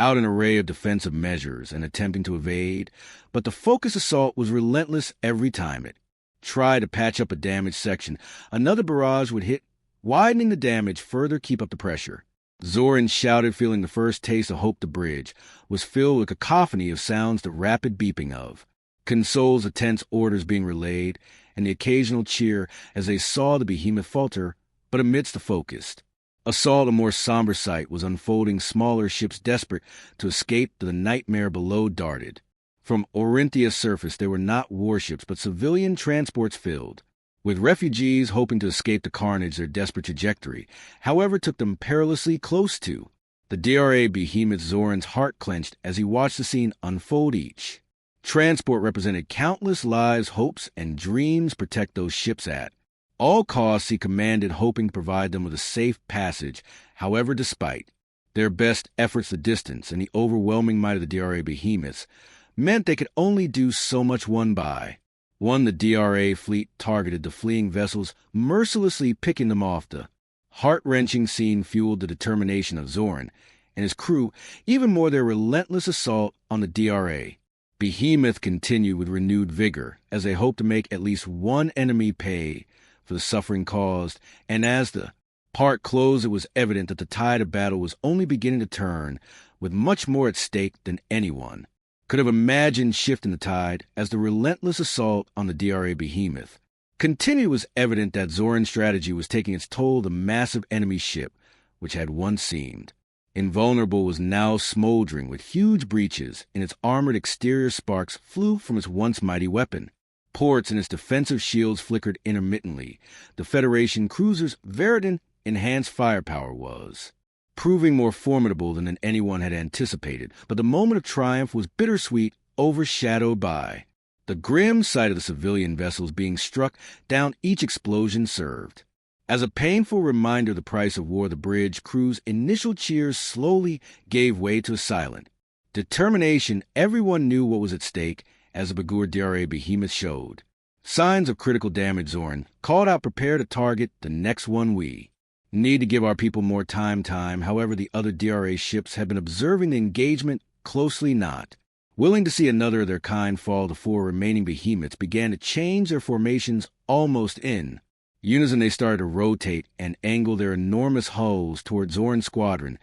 out an array of defensive measures and attempting to evade, but the focused assault was relentless every time it tried to patch up a damaged section. Another barrage would hit, widening the damage further keep up the pressure. Zoran shouted, feeling the first taste of hope. The bridge was filled with a cacophony of sounds, the rapid beeping of consoles, the tense orders being relayed, and the occasional cheer as they saw the behemoth falter. But amidst the focused assault, a more somber sight was unfolding. Smaller ships desperate to escape the nightmare below darted. From Orinthia's surface there were not warships, but civilian transports filled with refugees hoping to escape the carnage. Their desperate trajectory, however, took them perilously close to the DRA behemoth. Zoran's heart clenched as he watched the scene unfold. Each transport represented countless lives, hopes, and dreams. Protect those ships at all costs, he commanded, hoping to provide them with a safe passage. However, despite their best efforts, the distance and the overwhelming might of the DRA behemoths meant they could only do so much. One by one, the DRA fleet targeted the fleeing vessels, mercilessly picking them off. The heart-wrenching scene fueled the determination of Zoran and his crew, even more their relentless assault on the DRA behemoth continued with renewed vigor as they hoped to make at least one enemy pay for the suffering caused. And as the part closed, it was evident that the tide of battle was only beginning to turn, with much more at stake than anyone could have imagined. Shifting the tide as the relentless assault on the DRA behemoth continued, it was evident that Zoran's strategy was taking its toll. The massive enemy ship, which had once seemed invulnerable, was now smoldering with huge breaches in its armored exterior. Sparks flew from its once mighty weapon ports and its defensive shields flickered intermittently. The Federation cruiser's Veridan enhanced firepower was proving more formidable than anyone had anticipated, but the moment of triumph was bittersweet, overshadowed by the grim sight of the civilian vessels being struck down. Each explosion served as a painful reminder of the price of war. The bridge crew's initial cheers slowly gave way to a silent determination. Everyone knew what was at stake as the Bagur DRA behemoth showed signs of critical damage. Zoran called out, "Prepare to target the next one. We need to give our people more time. However, the other DRA ships had been observing the engagement closely, not willing to see another of their kind fall. The four remaining behemoths began to change their formations almost in unison. They started to rotate and angle their enormous hulls toward Zoran's squadron.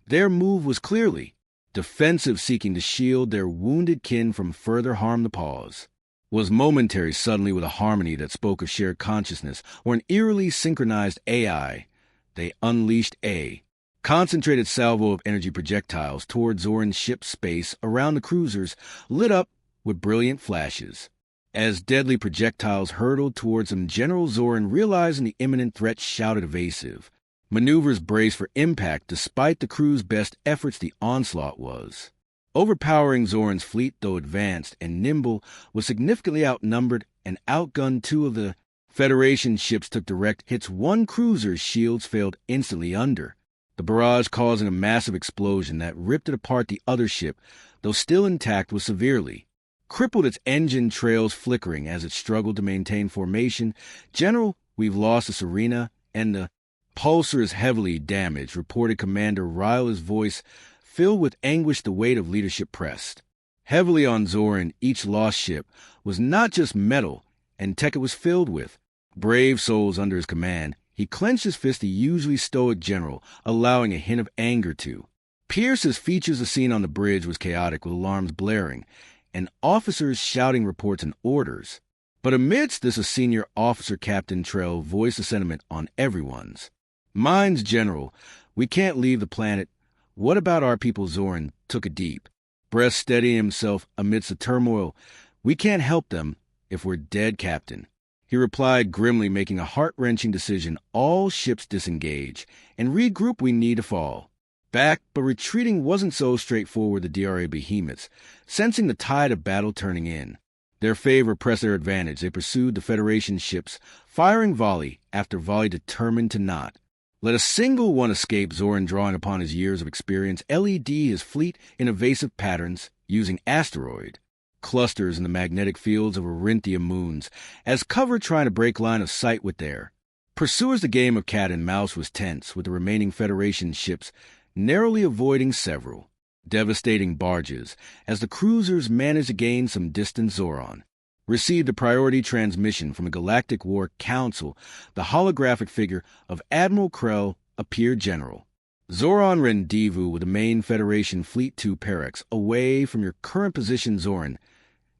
Their move was clearly defensive, seeking to shield their wounded kin from further harm. The pause was momentary. Suddenly, with a harmony that spoke of shared consciousness or an eerily synchronized AI, they unleashed a concentrated salvo of energy projectiles toward Zoran's ship's space around the cruisers, lit up with brilliant flashes. As deadly projectiles hurtled towards them, General Zoran, realizing the imminent threat, shouted evasive maneuvers braced for impact. Despite the crew's best efforts, the onslaught was overpowering. Zoran's fleet, though advanced and nimble, was significantly outnumbered and outgunned. Two of the Federation ships took direct hits. One cruiser's shields failed instantly under the barrage, causing a massive explosion that ripped it apart. The other ship, though still intact, was severely crippled, its engine trails flickering as it struggled to maintain formation. "General, we've lost the Serena, and the pulsar is heavily damaged," reported Commander Ryla's voice filled with anguish. The weight of leadership pressed heavily on Zoran. Each lost ship was not just metal and tech, it was filled with brave souls under his command. He clenched his fist, the usually stoic general, allowing a hint of anger to pierce his features. The scene on the bridge was chaotic, with alarms blaring and officers shouting reports and orders. But amidst this, a senior officer, Captain Trell, voiced a sentiment on everyone's minds. "General, we can't leave the planet. What about our people?" Zoran took a deep breath, steadying himself amidst the turmoil. "We can't help them if we're dead, Captain," he replied grimly, making a heart-wrenching decision. "All ships disengage and regroup. We need to fall back." But retreating wasn't so straightforward. The DRA behemoths, sensing the tide of battle turning in their favor, pressed their advantage. They pursued the Federation ships, firing volley after volley, determined to not let a single one escape. Zoran, drawing upon his years of experience, led his fleet in evasive patterns, using asteroid clusters in the magnetic fields of Orinthia moons as cover, trying to break line of sight with their pursuers. The game of cat and mouse was tense, with the remaining Federation ships narrowly avoiding several devastating barges, as the cruisers managed to gain some distance. Zoran received a priority transmission from a Galactic War Council. The holographic figure of Admiral Krell appeared. General Zoran Rendezvous with the main Federation Fleet 2 Perex, away from your current position. Zoran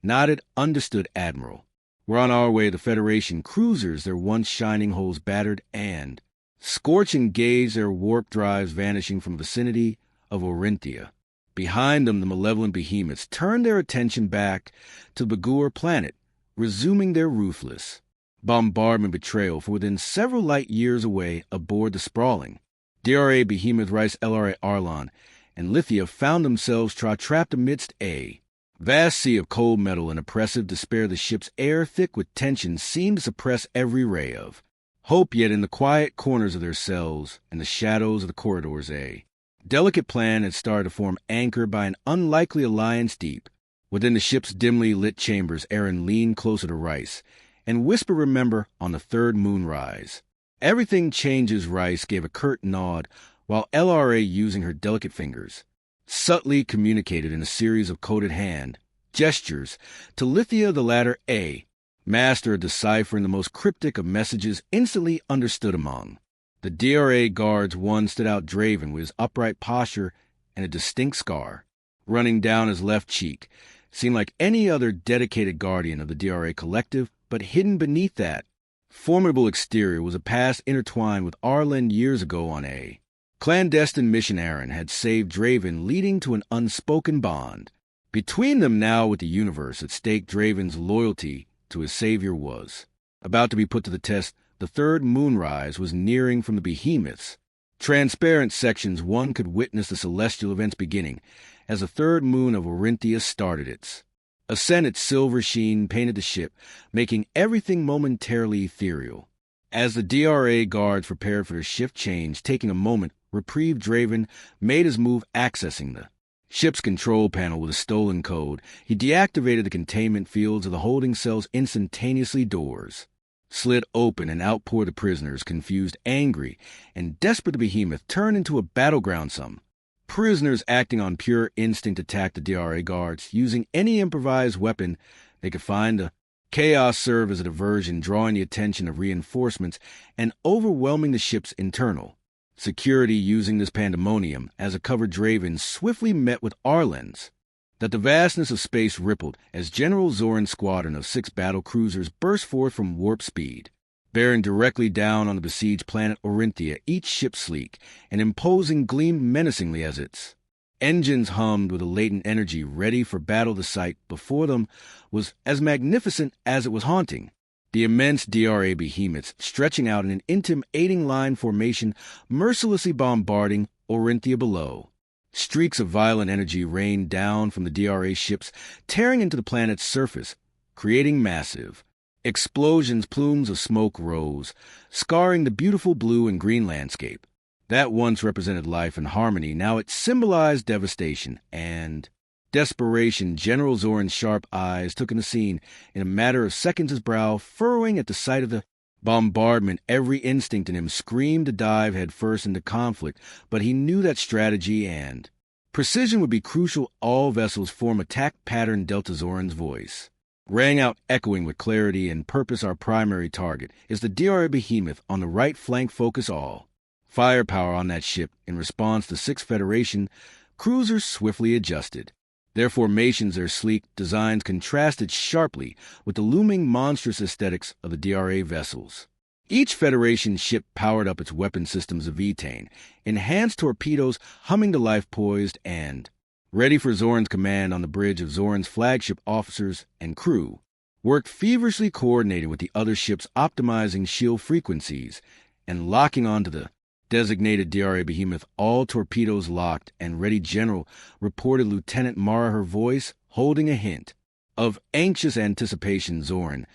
nodded. Understood, Admiral. We're on our way. The Federation cruisers, their once shining hulls battered and scorched, engaged, their warp drives vanishing from the vicinity of Orinthia. Behind them, the malevolent behemoths turned their attention back to the Bagur planet, resuming their ruthless bombardment betrayal for within several light years away aboard the sprawling DRA behemoth Rice LRA Arlon and Lithia found themselves trapped amidst a vast sea of cold metal and oppressive despair. The ship's air, thick with tension, seemed to suppress every ray of hope, yet in the quiet corners of their cells and the shadows of the corridors, a delicate plan had started to form, anchored by an unlikely alliance deep within the ship's dimly lit chambers. Aaron leaned closer to Rice and whispered, "Remember, on the third moonrise, everything changes." Rice gave a curt nod, while LRA, using her delicate fingers, subtly communicated in a series of coded hand gestures to Lithia. The latter, a master of deciphering the most cryptic of messages, instantly understood. Among the DRA guards, one stood out, Draven, with his upright posture and a distinct scar running down his left cheek. Seemed like any other dedicated guardian of the DRA collective, but hidden beneath that formidable exterior was a past intertwined with Arlen. Years ago, on a clandestine mission, Aaron had saved Draven, leading to an unspoken bond between them. Now, with the universe at stake, Draven's loyalty to his savior was about to be put to the test. The third moonrise was nearing. From the behemoth's transparent sections, one could witness the celestial events beginning as the third moon of Orinthia started its ascent. Its silver sheen painted the ship, making everything momentarily ethereal. As the DRA guards prepared for their shift change, taking a moment, reprieve, Draven made his move, accessing the ship's control panel with a stolen code. He deactivated the containment fields of the holding cells instantaneously. Doors slid open and out poured the prisoners, confused, angry, and desperate. The behemoth turned into a battleground. Some prisoners, acting on pure instinct, attacked the DRA guards, using any improvised weapon they could find. The chaos served as a diversion, drawing the attention of reinforcements and overwhelming the ship's internal security. Using this pandemonium as a cover, Draven swiftly met with Arlen's that the vastness of space rippled as General Zoran's squadron of 6 battle cruisers burst forth from warp speed, bearing directly down on the besieged planet Orinthia. Each ship sleek and imposing gleamed menacingly as its engines hummed with a latent energy ready for battle. The sight before them was as magnificent as it was haunting. The immense DRA behemoths stretching out in an intimidating line formation, mercilessly bombarding Orinthia below. Streaks of violent energy rained down from the DRA ships, tearing into the planet's surface, creating massive explosions. Plumes of smoke rose, scarring the beautiful blue and green landscape that once represented life and harmony. Now it symbolized devastation and desperation. General Zoran's sharp eyes took in the scene. In a matter of seconds, his brow furrowing at the sight of the bombardment. Every instinct in him screamed to dive headfirst into conflict, but he knew that strategy and precision would be crucial. All vessels form attack pattern. Delta. Zoran's voice rang out, echoing with clarity and purpose. Our primary target is the DRA behemoth on the right flank. Focus all firepower on that ship. In response, the 6 Federation cruisers swiftly adjusted. Their formations, their sleek designs contrasted sharply with the looming monstrous aesthetics of the DRA vessels. Each Federation ship powered up its weapon systems of Etane, enhanced torpedoes humming to life, poised and ready for Zoran's command. On the bridge of Zoran's flagship, officers and crew worked feverishly, coordinating with the other ships, optimizing shield frequencies and locking onto the designated DRA behemoth. All torpedoes locked and ready, General, reported Lieutenant Mara, her voice holding a hint of anxious anticipation. Zoran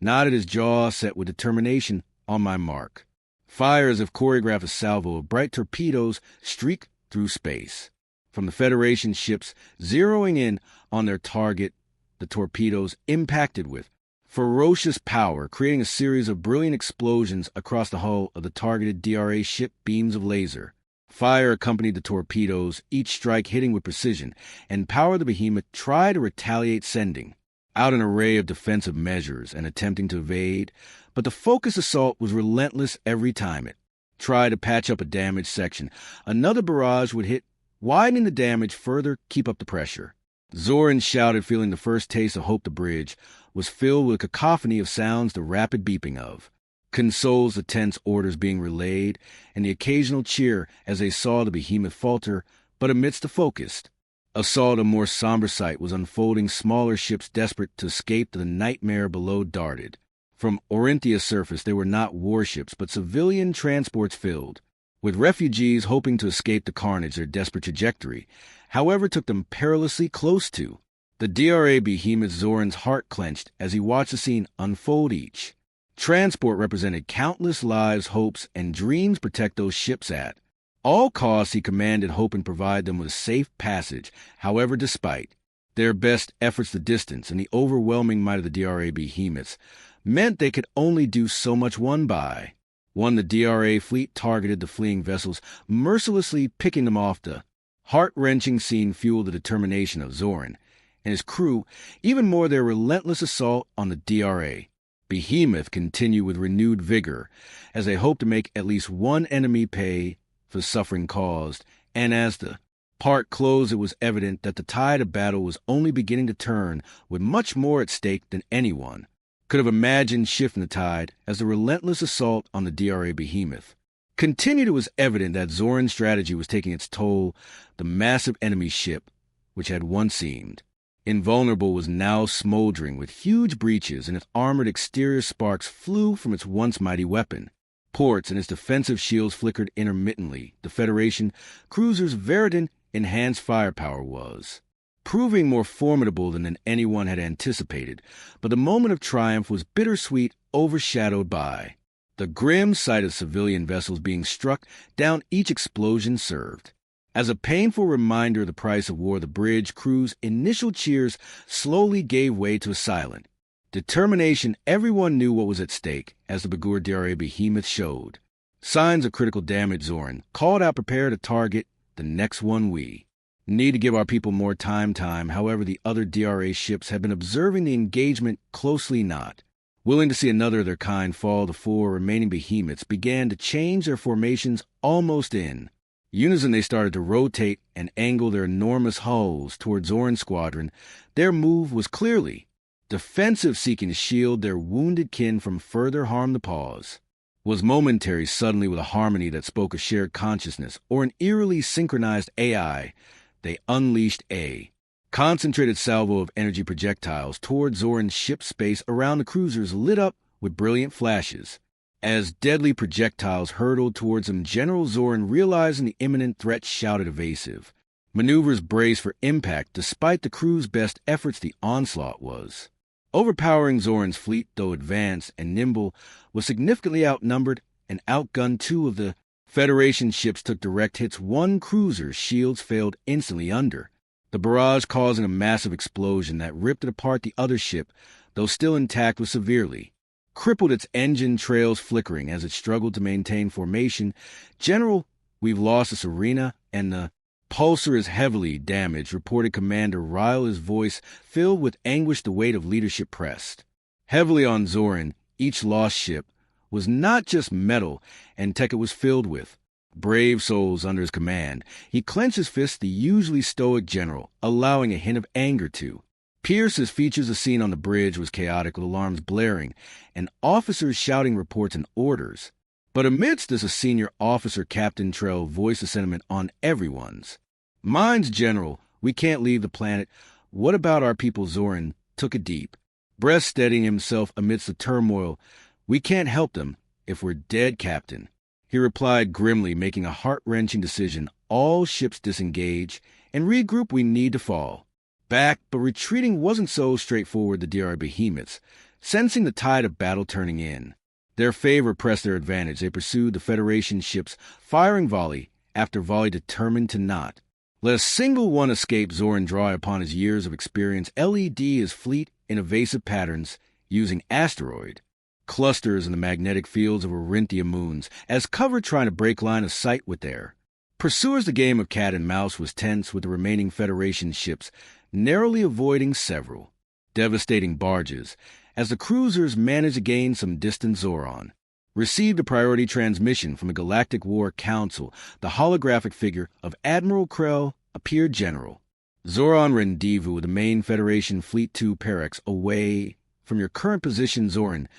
nodded, his jaw set with determination. On my mark. Fire. As if choreographed, a salvo of bright torpedoes streaked through space from the Federation ships, zeroing in on their target. The torpedoes impacted with ferocious power, creating a series of brilliant explosions across the hull of the targeted DRA ship. Beams of laser Fire accompanied the torpedoes, each strike hitting with precision, and Power the Behemoth tried to retaliate, sending out an array of defensive measures and attempting to evade, but the focused assault was relentless every time it tried to patch up a damaged section. Another barrage would hit, widening the damage further, keep up the pressure. Zoran shouted, feeling the first taste of hope. The bridge was filled with a cacophony of sounds, the rapid beeping of consoles, the tense orders being relayed, and the occasional cheer as they saw the behemoth falter. But amidst the focused assault, a more somber sight was unfolding. Smaller ships desperate to escape the nightmare below darted. From Orinthia's surface there were not warships, but civilian transports filled with refugees hoping to escape the carnage. Their desperate trajectory, however, took them perilously close to the DRA behemoth. Zoran's heart clenched as he watched the scene unfold. Each transport represented countless lives, hopes, and dreams. Protect those ships at all costs, he commanded, hope, and provide them with a safe passage. However, despite their best efforts, the distance and the overwhelming might of the DRA behemoths meant they could only do so much. One by one, the DRA fleet targeted the fleeing vessels, mercilessly picking them off. The heart-wrenching scene fueled the determination of Zoran and his crew, even more their relentless assault on the DRA behemoth continued with renewed vigor as they hoped to make at least one enemy pay for the suffering caused. And as the part closed, it was evident that the tide of battle was only beginning to turn, with much more at stake than anyone could have imagined shifting the tide. As the relentless assault on the DRA behemoth continued, it was evident that Zoran's strategy was taking its toll. The massive enemy ship, which had once seemed invulnerable, was now smoldering with huge breaches, and its armored exterior sparks flew from its once mighty weapon ports, and its defensive shields flickered intermittently. The Federation cruiser's Veridan enhanced firepower was proving more formidable than anyone had anticipated, but the moment of triumph was bittersweet, overshadowed by the grim sight of civilian vessels being struck down. Each explosion served as a painful reminder of the price of war. The bridge crew's initial cheers slowly gave way to a silent determination. Everyone knew what was at stake as the Begur DRA behemoth showed signs of critical damage. Zoran called out, prepare to target the next one. We need to give our people more time. However, the other DRA ships had been observing the engagement closely, not willing to see another of their kind fall. The four remaining behemoths began to change their formations almost in unison. They started to rotate and angle their enormous hulls toward Zoran's squadron. Their move was clearly defensive, seeking to shield their wounded kin from further harm. The pause was momentary. Suddenly, with a harmony that spoke of shared consciousness or an eerily synchronized AI, they unleashed a concentrated salvo of energy projectiles toward Zoran's ship's space around the cruisers, lit up with brilliant flashes. As deadly projectiles hurtled towards him, General Zoran, realizing the imminent threat, shouted evasive maneuvers braced for impact. Despite the crew's best efforts, the onslaught was overpowering. Zoran's fleet, though advanced and nimble, was significantly outnumbered and outgunned. Two of the Federation ships took direct hits. One cruiser's shields failed instantly under the barrage, causing a massive explosion that ripped it apart. The other ship, though still intact, was severely crippled, its engine trails flickering as it struggled to maintain formation. General, we've lost this arena, and the pulsar is heavily damaged, reported Commander Ryle, his voice filled with anguish. The weight of leadership pressed heavily on Zoran. Each lost ship was not just metal and tech, it was filled with brave souls under his command. He clenched his fist, the usually stoic general, allowing a hint of anger to pierce his features. The scene on the bridge was chaotic, with alarms blaring and officers shouting reports and orders. But amidst this, a senior officer, Captain Trell, voiced a sentiment on everyone's minds. General, we can't leave the planet. What about our people? Zoran took a deep breath, steadying himself amidst the turmoil. We can't help them if we're dead, Captain, he replied grimly, making a heart-wrenching decision. All ships disengage and regroup. We need to fall back. But retreating wasn't so straightforward. The DRA behemoths, sensing the tide of battle turning in their favor, pressed their advantage. They pursued the Federation ships, firing volley after volley, determined to not let a single one escape. Zoran, drawing upon his years of experience, led his fleet in evasive patterns, using asteroid clusters in the magnetic fields of Orinthia moons as cover, trying to break line of sight with their Pursuers, the game of cat and mouse was tense, with the remaining Federation ships narrowly avoiding several devastating barges as the cruisers managed to gain some distance. Zoran received a priority transmission from the Galactic War Council. The holographic figure of Admiral Krell appeared. General Zoran Rendezvous with the main Federation Fleet 2 Perex away from your current position. Zoran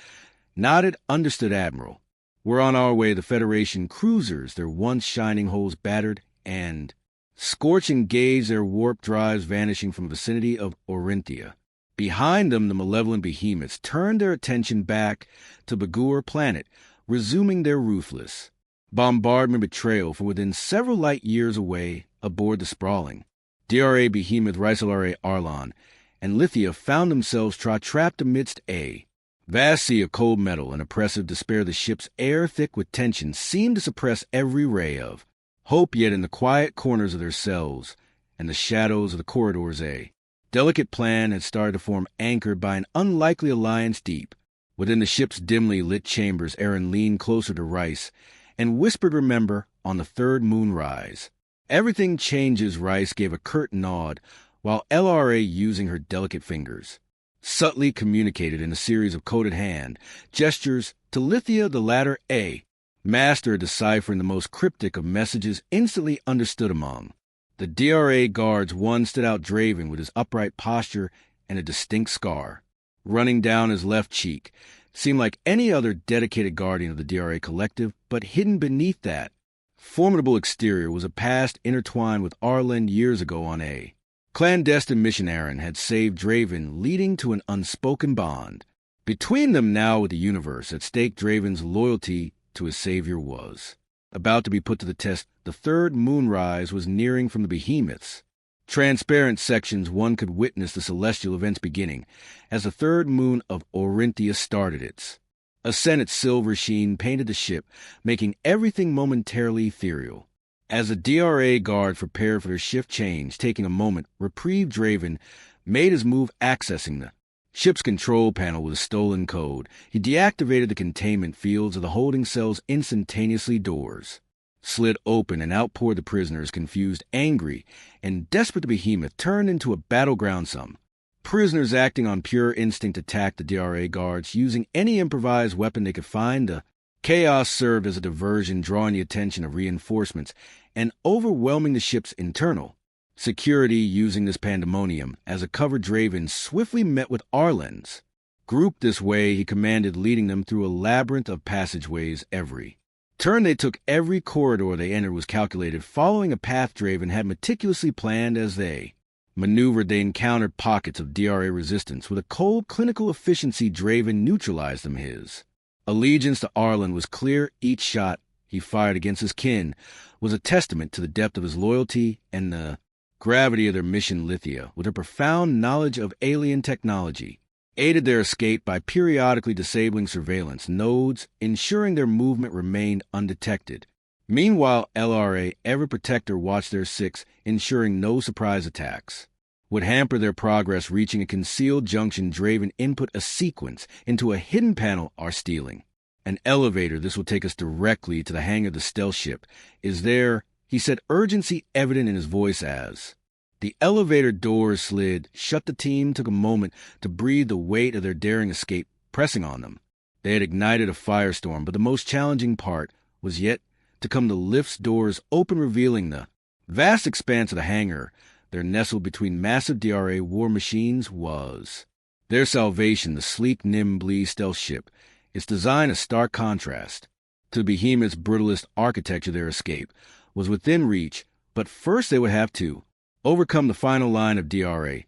nodded. Understood, Admiral. We're on our way. The Federation cruisers, their once shining hulls battered and scorching, gauge their warp drives vanishing from the vicinity of Orinthia. Behind them, the malevolent behemoths turned their attention back to Bagur planet, resuming their ruthless bombardment betrayal from within several light years away aboard the sprawling DRA behemoth Rhysolare Arlon and Lithia found themselves trapped amidst a vast sea of cold metal and oppressive despair. The ship's air, thick with tension, seemed to suppress every ray of hope, yet in the quiet corners of their cells and the shadows of the corridors, a delicate plan had started to form, anchored by an unlikely alliance deep within the ship's dimly lit chambers. Aaron leaned closer to Rice and whispered, "Remember, on the third moonrise, everything changes." Rice gave a curt nod, while LRA, using her delicate fingers, subtly communicated in a series of coded hand gestures to Lithia. The latter, a master at deciphering the most cryptic of messages, instantly understood. Among the DRA guards, one stood out, Draven, with his upright posture and a distinct scar running down his left cheek. Seemed like any other dedicated guardian of the DRA collective, but hidden beneath that formidable exterior was a past intertwined with Arlen. Years ago, on a clandestine mission, Aaron had saved Draven, leading to an unspoken bond between them. Now, with the universe at stake, Draven's loyalty to his savior was about to be put to the test. The third moonrise was nearing. From the behemoth's transparent sections, one could witness the celestial events beginning as the third moon of Orinthia started its ascent. Its silver sheen painted the ship, making everything momentarily ethereal. As the DRA guard prepared for their shift change, taking a moment, reprieve, Draven made his move, accessing the ship's control panel with a stolen code. He deactivated the containment fields of the holding cells instantaneously. Doors slid open and out poured the prisoners, confused, angry, and desperate. The behemoth turned into a battleground. Some prisoners, acting on pure instinct, attacked the DRA guards using any improvised weapon they could find. The chaos served as a diversion, drawing the attention of reinforcements and overwhelming the ship's internal security. Using this pandemonium as a cover, Draven swiftly met with Arlen's group. This way, he commanded, leading them through a labyrinth of passageways. Every turn they took, every corridor they entered was calculated, following a path Draven had meticulously planned. As they maneuvered, they encountered pockets of DRA resistance. With a cold, clinical efficiency, Draven neutralized them. His allegiance to Arlen was clear. Each shot he fired against his kin was a testament to the depth of his loyalty and the gravity of their mission. Lithia, with her profound knowledge of alien technology, aided their escape by periodically disabling surveillance nodes, ensuring their movement remained undetected. Meanwhile, LRA, Ever Protector, watched their six, ensuring no surprise attacks would hamper their progress. Reaching a concealed junction, Draven input a sequence into a hidden panel. "Are stealing an elevator. This will take us directly to the hangar of the stealth ship. Is there?" he said, urgency evident in his voice as the elevator doors slid shut. The team took a moment to breathe, the weight of their daring escape pressing on them. They had ignited a firestorm, but the most challenging part was yet to come. The lift's doors open, revealing the vast expanse of the hangar. There, nestled between massive DRA war machines, was their salvation, the sleek Nimbly stealth ship, its design a stark contrast to the behemoth's brutalist architecture. Their escape was within reach, but first they would have to overcome the final line of DRA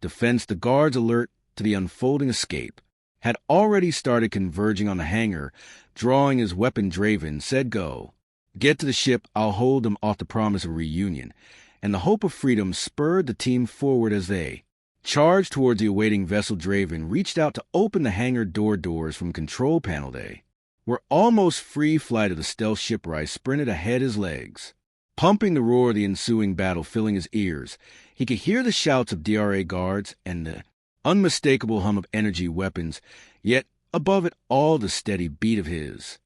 defense. The guards, alert to the unfolding escape, had already started converging on the hangar. Drawing his weapon, Draven said, "Go. Get to the ship. I'll hold them off." The promise of reunion and the hope of freedom spurred the team forward as they charged towards the awaiting vessel. Draven reached out to open the hangar doors from control panel. They were almost free. Flight of the stealth ship. Rice sprinted ahead, his legs pumping, the roar of the ensuing battle filling his ears. He could hear the shouts of DRA guards and the unmistakable hum of energy weapons, yet above it all the steady beat of his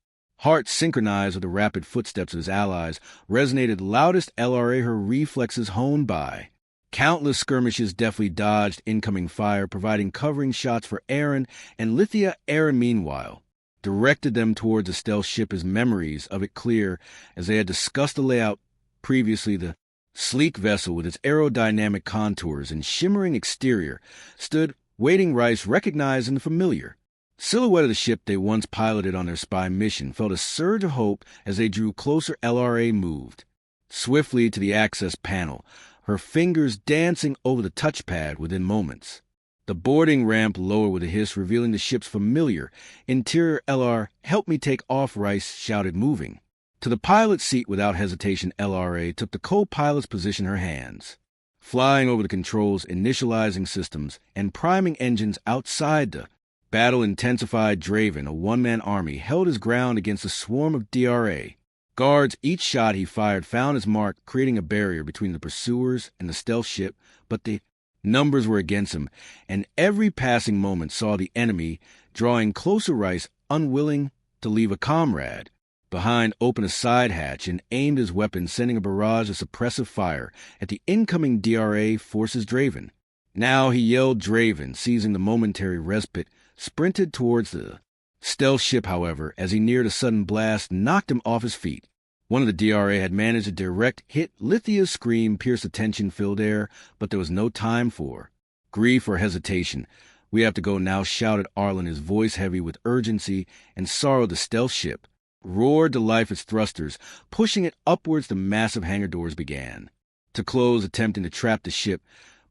Heart, synchronized with the rapid footsteps of his allies, resonated loudest LRA her reflexes honed by. Countless skirmishes deftly dodged incoming fire, providing covering shots for Aaron, and Lithia. Aaron, meanwhile, directed them towards the stealth ship, as memories of it clear, as they had discussed the layout previously. The sleek vessel, with its aerodynamic contours and shimmering exterior, stood waiting. Rice, recognizing the familiar silhouette of the ship they once piloted on their spy mission, felt a surge of hope as they drew closer. LRA moved swiftly to the access panel, her fingers dancing over the touchpad within moments. The boarding ramp lowered with a hiss, revealing the ship's familiar interior. LR, help me take off, Rice shouted, moving to the pilot's seat without hesitation. LRA took the co-pilot's position, her hands flying over the controls, initializing systems, and priming engines. Outside, the battle intensified. Draven, a one-man army, held his ground against a swarm of DRA guards. Each shot he fired found his mark, creating a barrier between the pursuers and the stealth ship, but the numbers were against him, and every passing moment saw the enemy drawing closer. Rice, unwilling to leave a comrade behind, opened a side hatch and aimed his weapon, sending a barrage of suppressive fire at the incoming DRA forces. Draven. Now he yelled. Draven, seizing the momentary respite, sprinted towards the stealth ship. However, as he neared, a sudden blast knocked him off his feet. One of the DRA had managed a direct hit. Lithia's scream pierced the tension-filled air, but there was no time for grief or hesitation. We have to go now, shouted Arlen, his voice heavy with urgency and sorrow. The stealth ship roared to life, its thrusters pushing it upwards. The massive hangar doors began to close, attempting to trap the ship,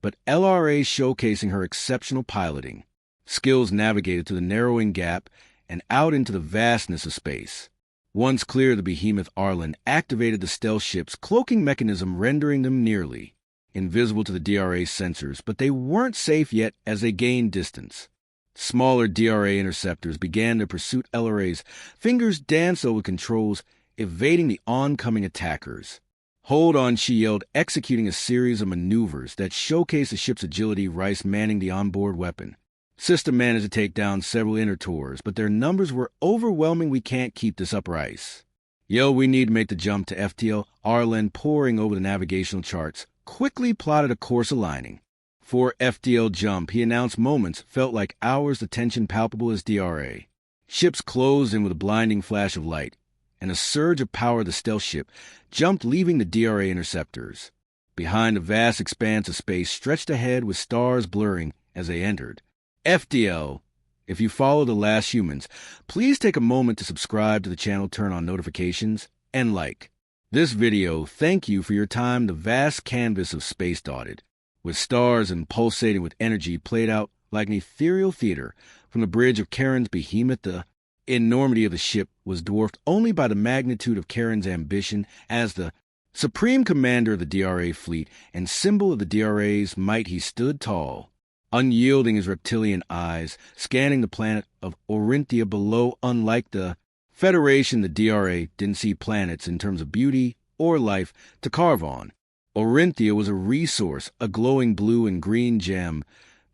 but LRA, showcasing her exceptional piloting skills, navigated through the narrowing gap and out into the vastness of space. Once clear, the behemoth Arlen activated the stealth ship's cloaking mechanism, rendering them nearly invisible to the DRA sensors, but they weren't safe yet. As they gained distance, smaller DRA interceptors began their pursuit. LRA's fingers danced over controls, evading the oncoming attackers. Hold on, she yelled, executing a series of maneuvers that showcased the ship's agility. Rice, manning the onboard weapon system, managed to take down several Intertors, but their numbers were overwhelming. We can't keep this up, Rice. Yo, we need to make the jump to FTL. Arlen, poring over the navigational charts, quickly plotted a course aligning for FTL jump. He announced. Moments felt like hours, the tension palpable as DRA ships closed in with a blinding flash of light and a surge of power. The stealth ship jumped, leaving the DRA interceptors behind. A vast expanse of space stretched ahead, with stars blurring as they entered FTL. If you follow The Last Humans, please take a moment to subscribe to the channel, turn on notifications, and like this video. Thank you for your time. The vast canvas of space, dotted with stars and pulsating with energy, played out like an ethereal theater from the bridge of Karen's behemoth. The enormity of the ship was dwarfed only by the magnitude of Karen's ambition. As the supreme commander of the DRA fleet and symbol of the DRA's might, he stood tall, unyielding, his reptilian eyes scanning the planet of Orinthia below. Unlike the Federation, the DRA didn't see planets in terms of beauty or life to carve on. Orinthia was a resource, a glowing blue and green gem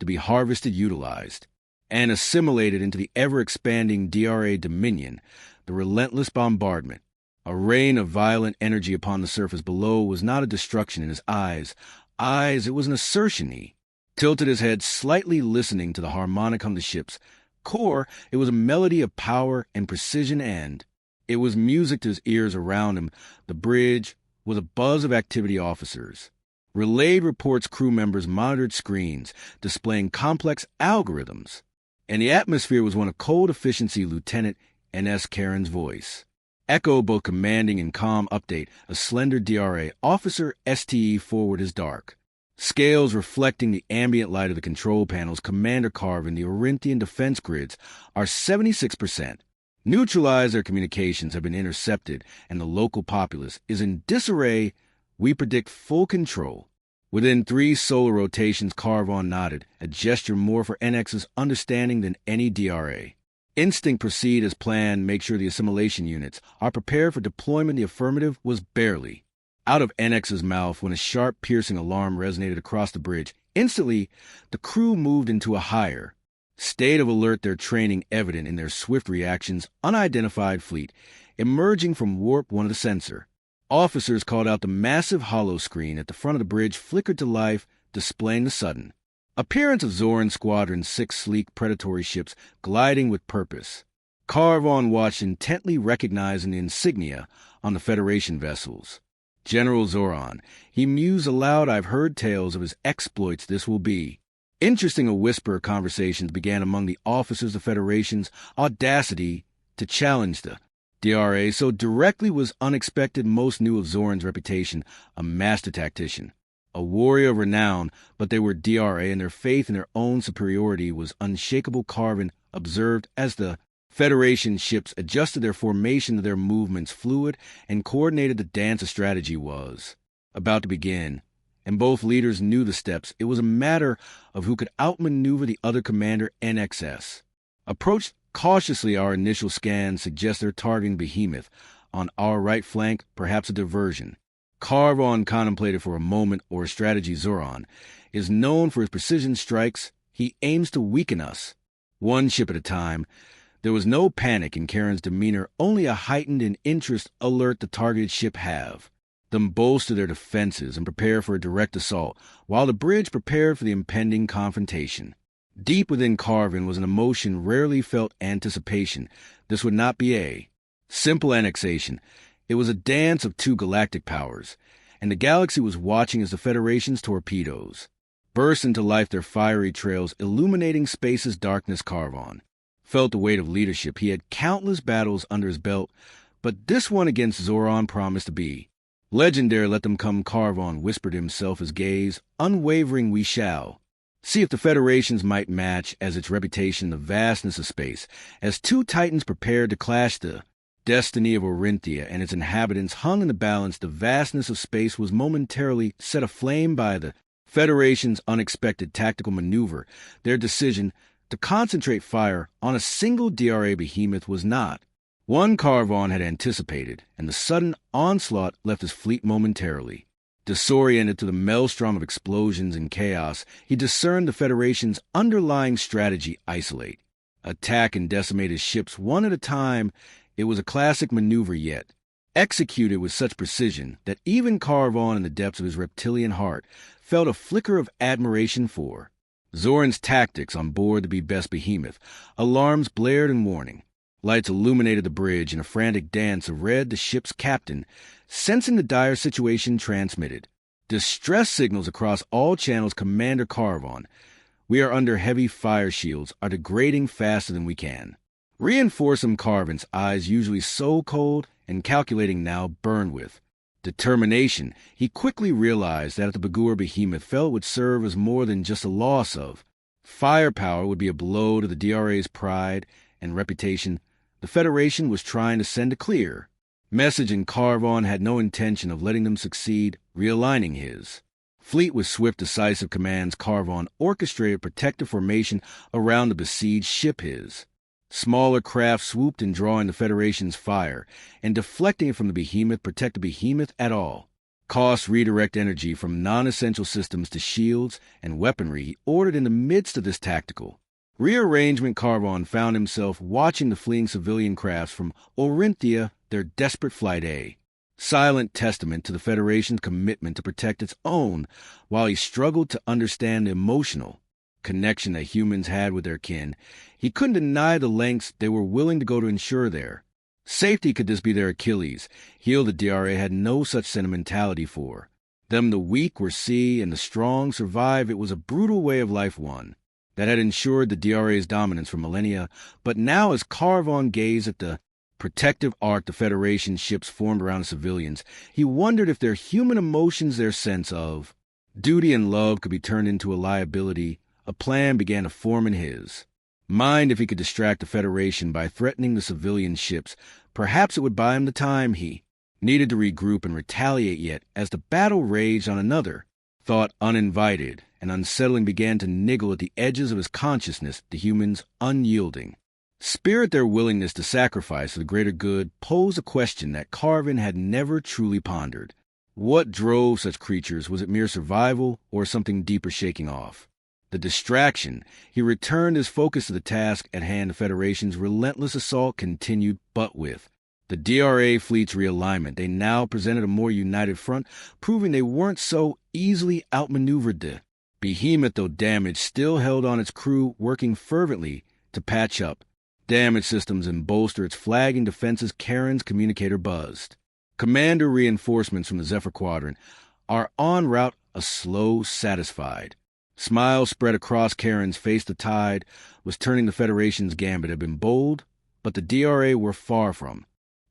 to be harvested, utilized, and assimilated into the ever-expanding DRA dominion. The relentless bombardment, a rain of violent energy upon the surface below, was not a destruction in his eyes. It was an assertion. He tilted his head slightly, listening to the harmonic on the ship's core. It was a melody of power and precision, and it was music to his ears. Around him, the bridge was a buzz of activity. Officers relayed reports, crew members monitored screens displaying complex algorithms, and the atmosphere was one of cold efficiency. Lieutenant N.S. Karen's voice echoed, both commanding and calm. Update: a slender DRA officer, STE forward, his dark scales reflecting the ambient light of the control panels. Commander Carvin, the Orinthian defense grids are 76%. Neutralized. Their communications have been intercepted, and the local populace is in disarray. We predict full control within 3 solar rotations. Carvon nodded, a gesture more for NX's understanding than any DRA. Instinct: proceed as planned. Make sure the assimilation units are prepared for deployment. The affirmative was barely out of NX's mouth when a sharp, piercing alarm resonated across the bridge. Instantly, the crew moved into a higher state of alert, their training evident in their swift reactions, unidentified fleet, emerging from warp one of the sensor. Officers called out the massive hollow screen at the front of the bridge flickered to life, displaying the sudden appearance of Zoran Squadron's 6 sleek predatory ships gliding with purpose. Carvon watched intently, recognizing the insignia on the Federation vessels. General Zoran, he mused aloud, I've heard tales of his exploits this will be. Interesting a whisper conversations began among the officers of Federation's audacity to challenge the DRA so directly was unexpected. Most knew of Zoran's reputation, a master tactician, a warrior of renown, but they were DRA and their faith in their own superiority was unshakable. Carvin observed as the Federation ships adjusted their formation to their movements fluid and coordinated. The dance of strategy was about to begin, and both leaders knew the steps. It was a matter of who could outmaneuver the other commander. NXS approached cautiously. Our initial scans suggest they're targeting Behemoth on our right flank, perhaps a diversion. Carvon contemplated for a moment. Or strategy. Zoran is known for his precision strikes. He aims to weaken us, one ship at a time. There was no panic in Karen's demeanor, only a heightened and interest alert the targeted ship have. Them bolster their defenses and prepare for a direct assault, while the bridge prepared for the impending confrontation. Deep within Carvin was an emotion rarely felt, anticipation. This would not be a simple annexation. It was a dance of 2 galactic powers, and the galaxy was watching as the Federation's torpedoes burst into life, their fiery trails illuminating space's darkness. Carvon felt the weight of leadership. He had countless battles under his belt, but this one against Zoran promised to be legendary. Let them come, Carvon whispered himself, his gaze unwavering. We shall see if the Federation's might match as its reputation the vastness of space. As 2 titans prepared to clash, the destiny of Orinthia and its inhabitants hung in the balance. The vastness of space was momentarily set aflame by the Federation's unexpected tactical maneuver. Their decision to concentrate fire on a single DRA behemoth was not one Carvon had anticipated, and the sudden onslaught left his fleet momentarily disoriented. To the maelstrom of explosions and chaos, he discerned the Federation's underlying strategy: isolate, attack, and decimate his ships one at a time. It was a classic maneuver, yet executed with such precision that even Carvon, in the depths of his reptilian heart, felt a flicker of admiration for Zoran's tactics on board the best behemoth. Alarms blared in warning. Lights illuminated the bridge in a frantic dance of red. The ship's captain, sensing the dire situation, transmitted distress signals across all channels. Commander Carvon, we are under heavy fire. Shields are degrading faster than we can reinforce them. Carvin's eyes, usually so cold and calculating, now burned with determination. He quickly realized that if the Bagua behemoth fell, it would serve as more than just a loss of firepower. Would be a blow to the DRA's pride and reputation. The Federation was trying to send a clear message, and Carvon had no intention of letting them succeed. Realigning his fleet with swift, decisive commands, Carvon orchestrated protective formation around the besieged ship. His smaller craft swooped in, drawing the Federation's fire and deflecting it from the behemoth. Protect the behemoth at all costs. Redirect energy from non-essential systems to shields and weaponry. He ordered. In the midst of this tactical rearrangement, Carvon found himself watching the fleeing civilian crafts from Orinthia, their desperate flight, a silent testament to the Federation's commitment to protect its own. While he struggled to understand the emotional connection that humans had with their kin, he couldn't deny the lengths they were willing to go to ensure their safety. Could this be their Achilles heel? The DRA had no such sentimentality for them. The weak were sea and the strong survive. It was a brutal way of life, one that had ensured the DRA's dominance for millennia. But now, as Carvon gazed at the protective arc the Federation ships formed around the civilians, he wondered if their human emotions, their sense of duty and love, could be turned into a liability. A plan began to form in his mind. If he could distract the Federation by threatening the civilian ships, perhaps it would buy him the time he needed to regroup and retaliate. Yet, as the battle raged on, another thought, uninvited and unsettling, began to niggle at the edges of his consciousness. The humans' unyielding spirit, their willingness to sacrifice for the greater good, posed a question that Carvin had never truly pondered. What drove such creatures? Was it mere survival or something deeper shaking off? The distraction, he returned his focus to the task at hand. The Federation's relentless assault continued, but with the DRA fleet's realignment, they now presented a more united front, proving they weren't so easily outmaneuvered. The behemoth, though damaged, still held on its crew, working fervently to patch up damaged systems and bolster its flagging defenses. Karen's communicator buzzed. Commander, reinforcements from the Zephyr Quadrant are en route. A slow, satisfied smile spread across Karen's face. The tide was turning. The Federation's gambit had been bold, but the DRA were far from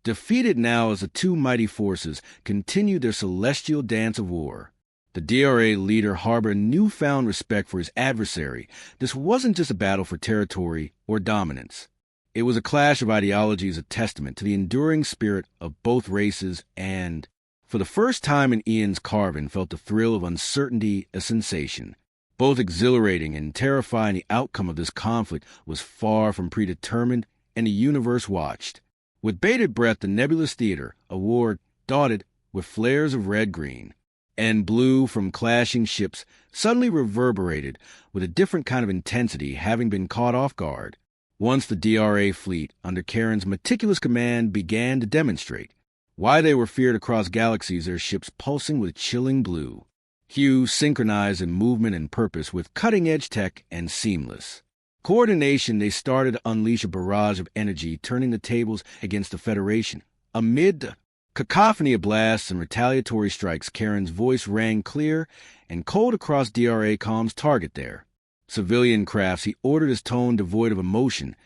defeated now as the two mighty forces continued their celestial dance of war. The DRA leader harbored a newfound respect for his adversary. This wasn't just a battle for territory or dominance. It was a clash of ideologies, a testament to the enduring spirit of both races, and, for the first time in Ian's Carvin, felt the thrill of uncertainty, a sensation. Both exhilarating and terrifying, the outcome of this conflict was far from predetermined, and the universe watched. With bated breath, the nebulous theater, a war dotted with flares of red-green and blue from clashing ships, suddenly reverberated with a different kind of intensity, having been caught off guard. Once the DRA fleet, under Karen's meticulous command, began to demonstrate why they were feared across galaxies, their ships pulsing with chilling blue hues, synchronized in movement and purpose with cutting-edge tech and seamless coordination, they started to unleash a barrage of energy, turning the tables against the Federation. Amid the cacophony of blasts and retaliatory strikes, Karen's voice rang clear and cold across DRA comms. Target their civilian crafts. He ordered, his tone devoid of emotion.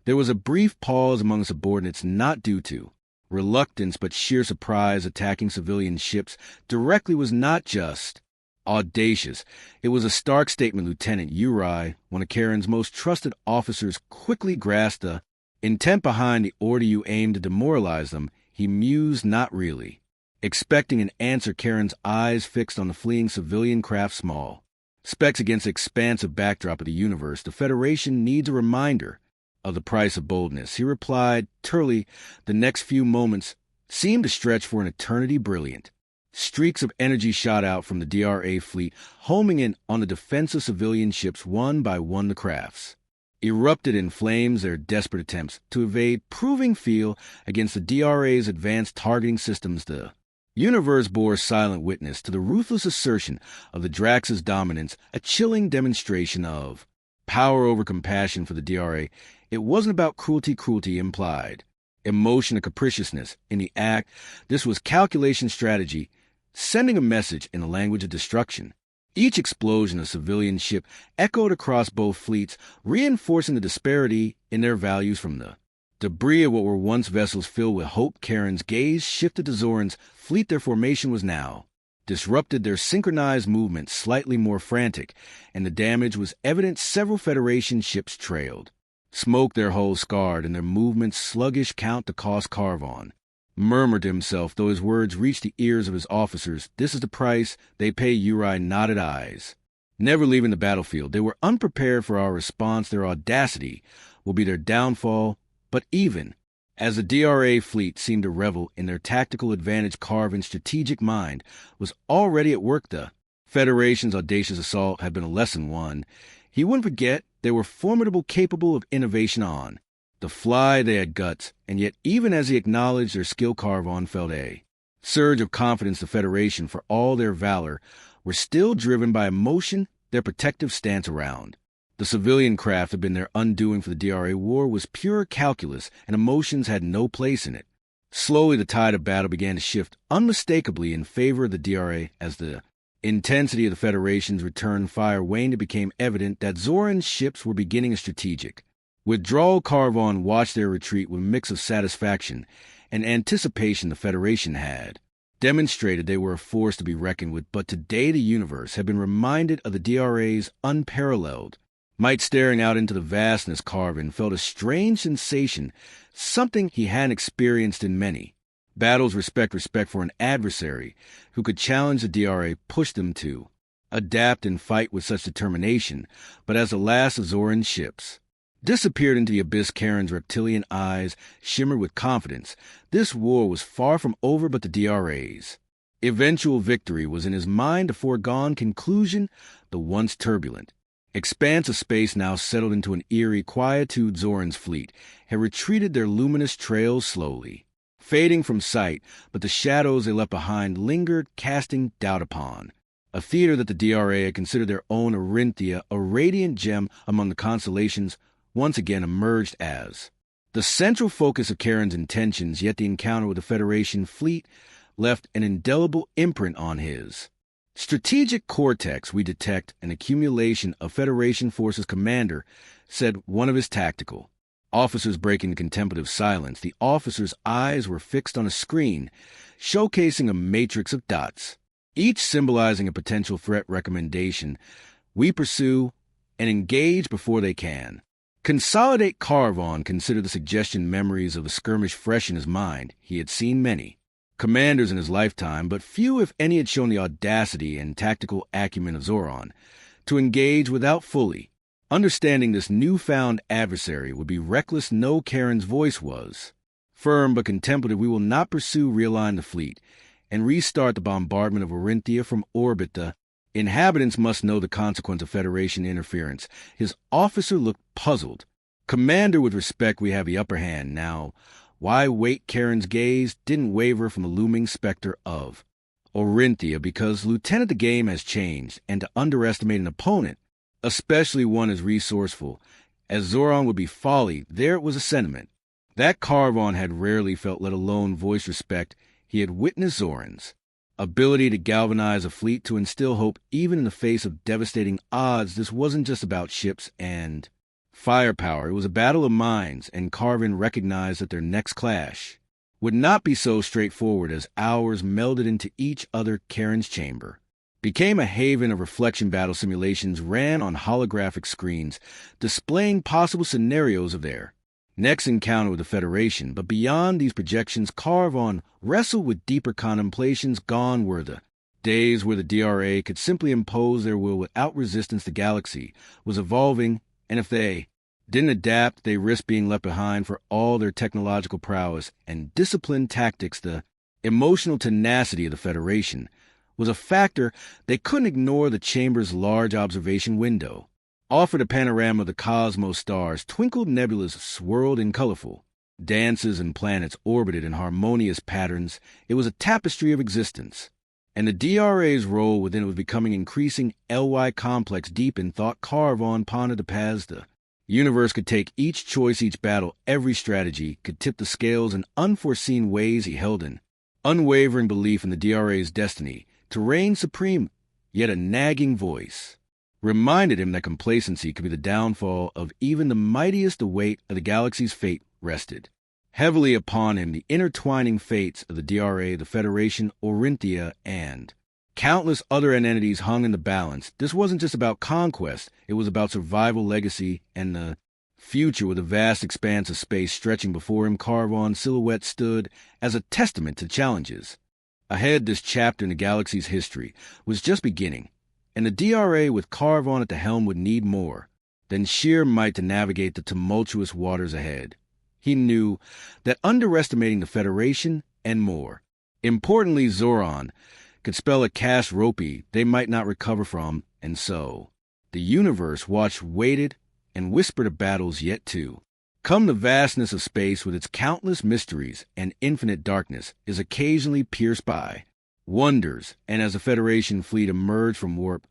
There was a brief pause among subordinates, not due to reluctance but sheer surprise. Attacking civilian ships directly was not just audacious. It was a stark statement. Lieutenant Uri, one of Karen's most trusted officers, quickly grasped the intent behind the order. You aim to demoralize them, he mused. Not really. Expecting an answer, Karen's eyes fixed on the fleeing civilian craft, small specks against the expansive backdrop of the universe. The Federation needs a reminder of the price of boldness, he replied tersely. The next few moments seemed to stretch for an eternity. Brilliant streaks of energy shot out from the DRA fleet, homing in on the defensive civilian ships. One by one, the crafts erupted in flames, their desperate attempts to evade proving futile against the DRA's advanced targeting systems. The universe bore silent witness to the ruthless assertion of the Drax's dominance, a chilling demonstration of power over compassion for the DRA. It wasn't about cruelty. Cruelty implied emotion, a capriciousness in the act. This was calculation, strategy, sending a message in the language of destruction. Each explosion of civilian ship echoed across both fleets, reinforcing the disparity in their values. From the debris of what were once vessels filled with hope, Karen's gaze shifted to Zoran's fleet. Their formation was now disrupted, their synchronized movement slightly more frantic, and the damage was evident. Several Federation ships trailed smoke, their hulls scarred, and their movements sluggish. Count the cost. Carvon murmured to himself, though his words reached the ears of his officers. This is the price they pay. Uri nodded, eyes never leaving the battlefield. They were unprepared for our response. Their audacity will be their downfall. But even as the DRA fleet seemed to revel in their tactical advantage, Carvin's strategic mind was already at work. The Federation's audacious assault had been a lesson won. He wouldn't forget they were formidable, capable of innovation on the fly. They had guts, and yet even as he acknowledged their skill, Carvon felt a surge of confidence. The Federation, for all their valor, were still driven by emotion, their protective stance around the civilian craft had been their undoing. For the DRA, war was pure calculus, and emotions had no place in it. Slowly, the tide of battle began to shift unmistakably in favor of the DRA. As the intensity of the Federation's return fire waned, it became evident that Zoran's ships were beginning a strategic withdrawal. Carvon watched their retreat with a mix of satisfaction and anticipation. The Federation had demonstrated they were a force to be reckoned with, but today the universe had been reminded of the DRA's unparalleled might. Staring out into the vastness, Carvin felt a strange sensation, something he hadn't experienced in many battles. Respect for an adversary who could challenge the DRA, push them to adapt and fight with such determination. But as the last of Zoran's ships disappeared into the abyss, Karen's reptilian eyes shimmered with confidence. This war was far from over, but the DRA's eventual victory was in his mind a foregone conclusion. The once turbulent Expanse of space now settled into an eerie quietude. Zoran's fleet had retreated their luminous trails slowly, fading from sight, but the shadows they left behind lingered, casting doubt upon. A theater that the DRA had considered their own Orinthia, a radiant gem among the constellations, once again emerged as the central focus of Karen's intentions, yet the encounter with the Federation fleet left an indelible imprint on his strategic cortex. We detect an accumulation of Federation forces, Commander, said one of his tactical officers, breaking contemplative silence. The officer's eyes were fixed on a screen, showcasing a matrix of dots, each symbolizing a potential threat recommendation. We pursue and engage before they can. Consolidate. Carvon considered the suggestion, memories of a skirmish fresh in his mind. He had seen many commanders in his lifetime, but few, if any, had shown the audacity and tactical acumen of Zoran to engage without fully understanding this newfound adversary would be reckless. No, Karen's voice was firm but contemplative. We will not pursue, realign the fleet, and restart the bombardment of Orinthia from orbit. The inhabitants must know the consequence of Federation interference. His officer looked puzzled. Commander, with respect, we have the upper hand now. Why wait? Karen's gaze didn't waver from the looming specter of Orinthia, because, Lieutenant, the game has changed, and to underestimate an opponent, especially one as resourceful as Zoran, would be folly. There was a sentiment that Carvon had rarely felt, let alone voiced respect. He had witnessed Zoran's ability to galvanize a fleet, to instill hope even in the face of devastating odds. This wasn't just about ships and firepower. It was a battle of minds, and Carvon recognized that their next clash would not be so straightforward. As hours melded into each other, Karen's chamber became a haven of reflection. Battle simulations ran on holographic screens, displaying possible scenarios of their next encounter with the Federation. But beyond these projections, Carvon wrestled with deeper contemplations. Gone were the days where the DRA could simply impose their will without resistance. The galaxy was evolving, and if they didn't adapt, they risked being left behind. For all their technological prowess and disciplined tactics, the emotional tenacity of the Federation was a factor they couldn't ignore. The chamber's large observation window offered a panorama of the cosmos. Stars twinkled, nebulas swirled in colorful dances, and planets orbited in harmonious patterns. It was a tapestry of existence, and the DRA's role within it was becoming increasing. LY complex. Deep in thought, Carvon pondered the paths the universe could take. Each choice, each battle, every strategy could tip the scales in unforeseen ways. He held an unwavering belief in the DRA's destiny to reign supreme, yet a nagging voice reminded him that complacency could be the downfall of even the mightiest. The weight of the galaxy's fate rested heavily upon him. The intertwining fates of the DRA, the Federation, Orinthia, and countless other entities hung in the balance. This wasn't just about conquest. It was about survival, legacy, and the future. With a vast expanse of space stretching before him, Carvon's silhouette stood as a testament to challenges ahead. This chapter in the galaxy's history was just beginning, and the DRA, with Carvon at the helm, would need more than sheer might to navigate the tumultuous waters ahead. He knew that underestimating the Federation, and more importantly Zoran, could spell a cast ropey they might not recover from. And so the universe watched, waited, and whispered of battles yet to come. The vastness of space, with its countless mysteries and infinite darkness, is occasionally pierced by wonders, and as the Federation fleet emerged from warp,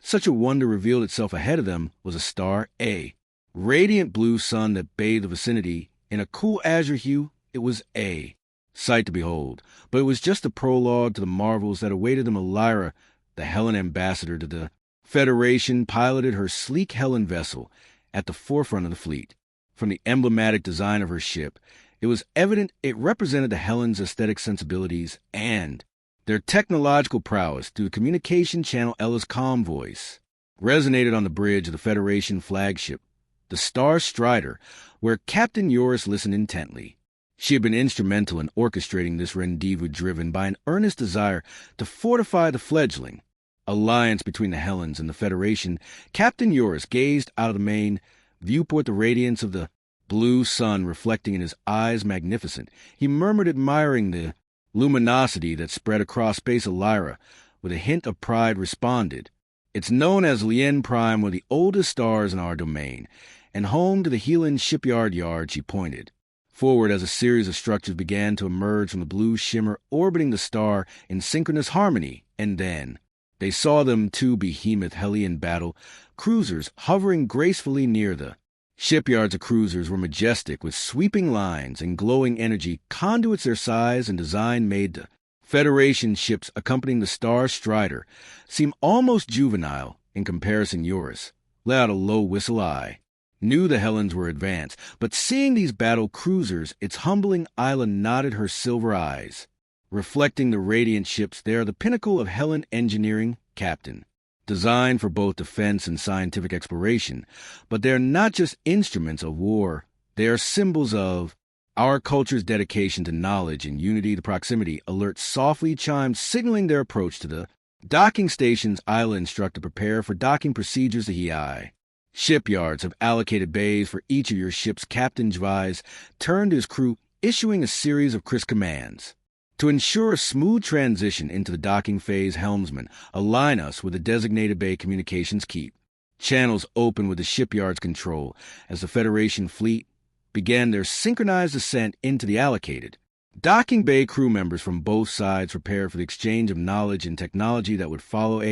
such a wonder revealed itself. Ahead of them was a star, a radiant blue sun that bathed the vicinity in a cool azure hue. It was a sight to behold, but it was just a prologue to the marvels that awaited them. Elira, the Helen ambassador to the Federation, piloted her sleek Helen vessel at the forefront of the fleet. From the emblematic design of her ship, it was evident it represented the Helen's aesthetic sensibilities and their technological prowess. Through the communication channel, Ella's calm voice resonated on the bridge of the Federation flagship, the Star Strider, where Captain Yoris listened intently. She had been instrumental in orchestrating this rendezvous, driven by an earnest desire to fortify the fledgling alliance between the Helens and the Federation. Captain Yoris gazed out of the main viewport, the radiance of the blue sun reflecting in his eyes magnificent. He murmured, admiring the luminosity that spread across space. Elira, with a hint of pride, responded, It's known as Lien Prime, one of the oldest stars in our domain, and home to the Helan shipyard yard, she pointed forward as a series of structures began to emerge from the blue shimmer orbiting the star in synchronous harmony, and then they saw them two behemoth Hellion battle cruisers hovering gracefully near the shipyards. Of cruisers were majestic, with sweeping lines and glowing energy conduits. Their size and design made the Federation ships accompanying the Star Strider seem almost juvenile in comparison. Eurus let out a low whistle. I knew the Helens were advanced, but seeing these battle cruisers, its humbling Isla nodded her silver eyes, reflecting the radiant ships. They are the pinnacle of Hellen engineering, Captain, designed for both defense and scientific exploration. But they're not just instruments of war, they are symbols of our culture's dedication to knowledge and unity. The proximity alert softly chimed, signaling their approach to the docking stations. Isla instructed, prepare for docking procedures. The HFY shipyards have allocated bays for each of your ships. Captain Jvais turned to his crew, issuing a series of crisp commands. To ensure a smooth transition into the docking phase, helmsman, align us with the designated bay. Communications keep channels open with the shipyard's control as the Federation fleet began their synchronized ascent into the allocated docking bay. Crew members from both sides prepared for the exchange of knowledge and technology that would follow.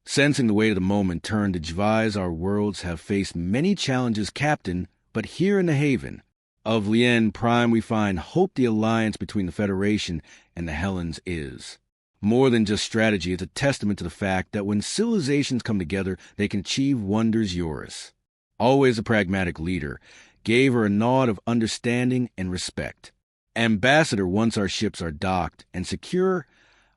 Sensing the weight of the moment, turned to Jvais. Our worlds have faced many challenges, Captain, but here in the haven of Lien Prime we find hope. The alliance between the Federation and the Helens is more than just strategy. It's a testament to the fact that when civilizations come together, they can achieve wonders. Eurus, always a pragmatic leader, gave her a nod of understanding and respect. Ambassador, once our ships are docked and secure,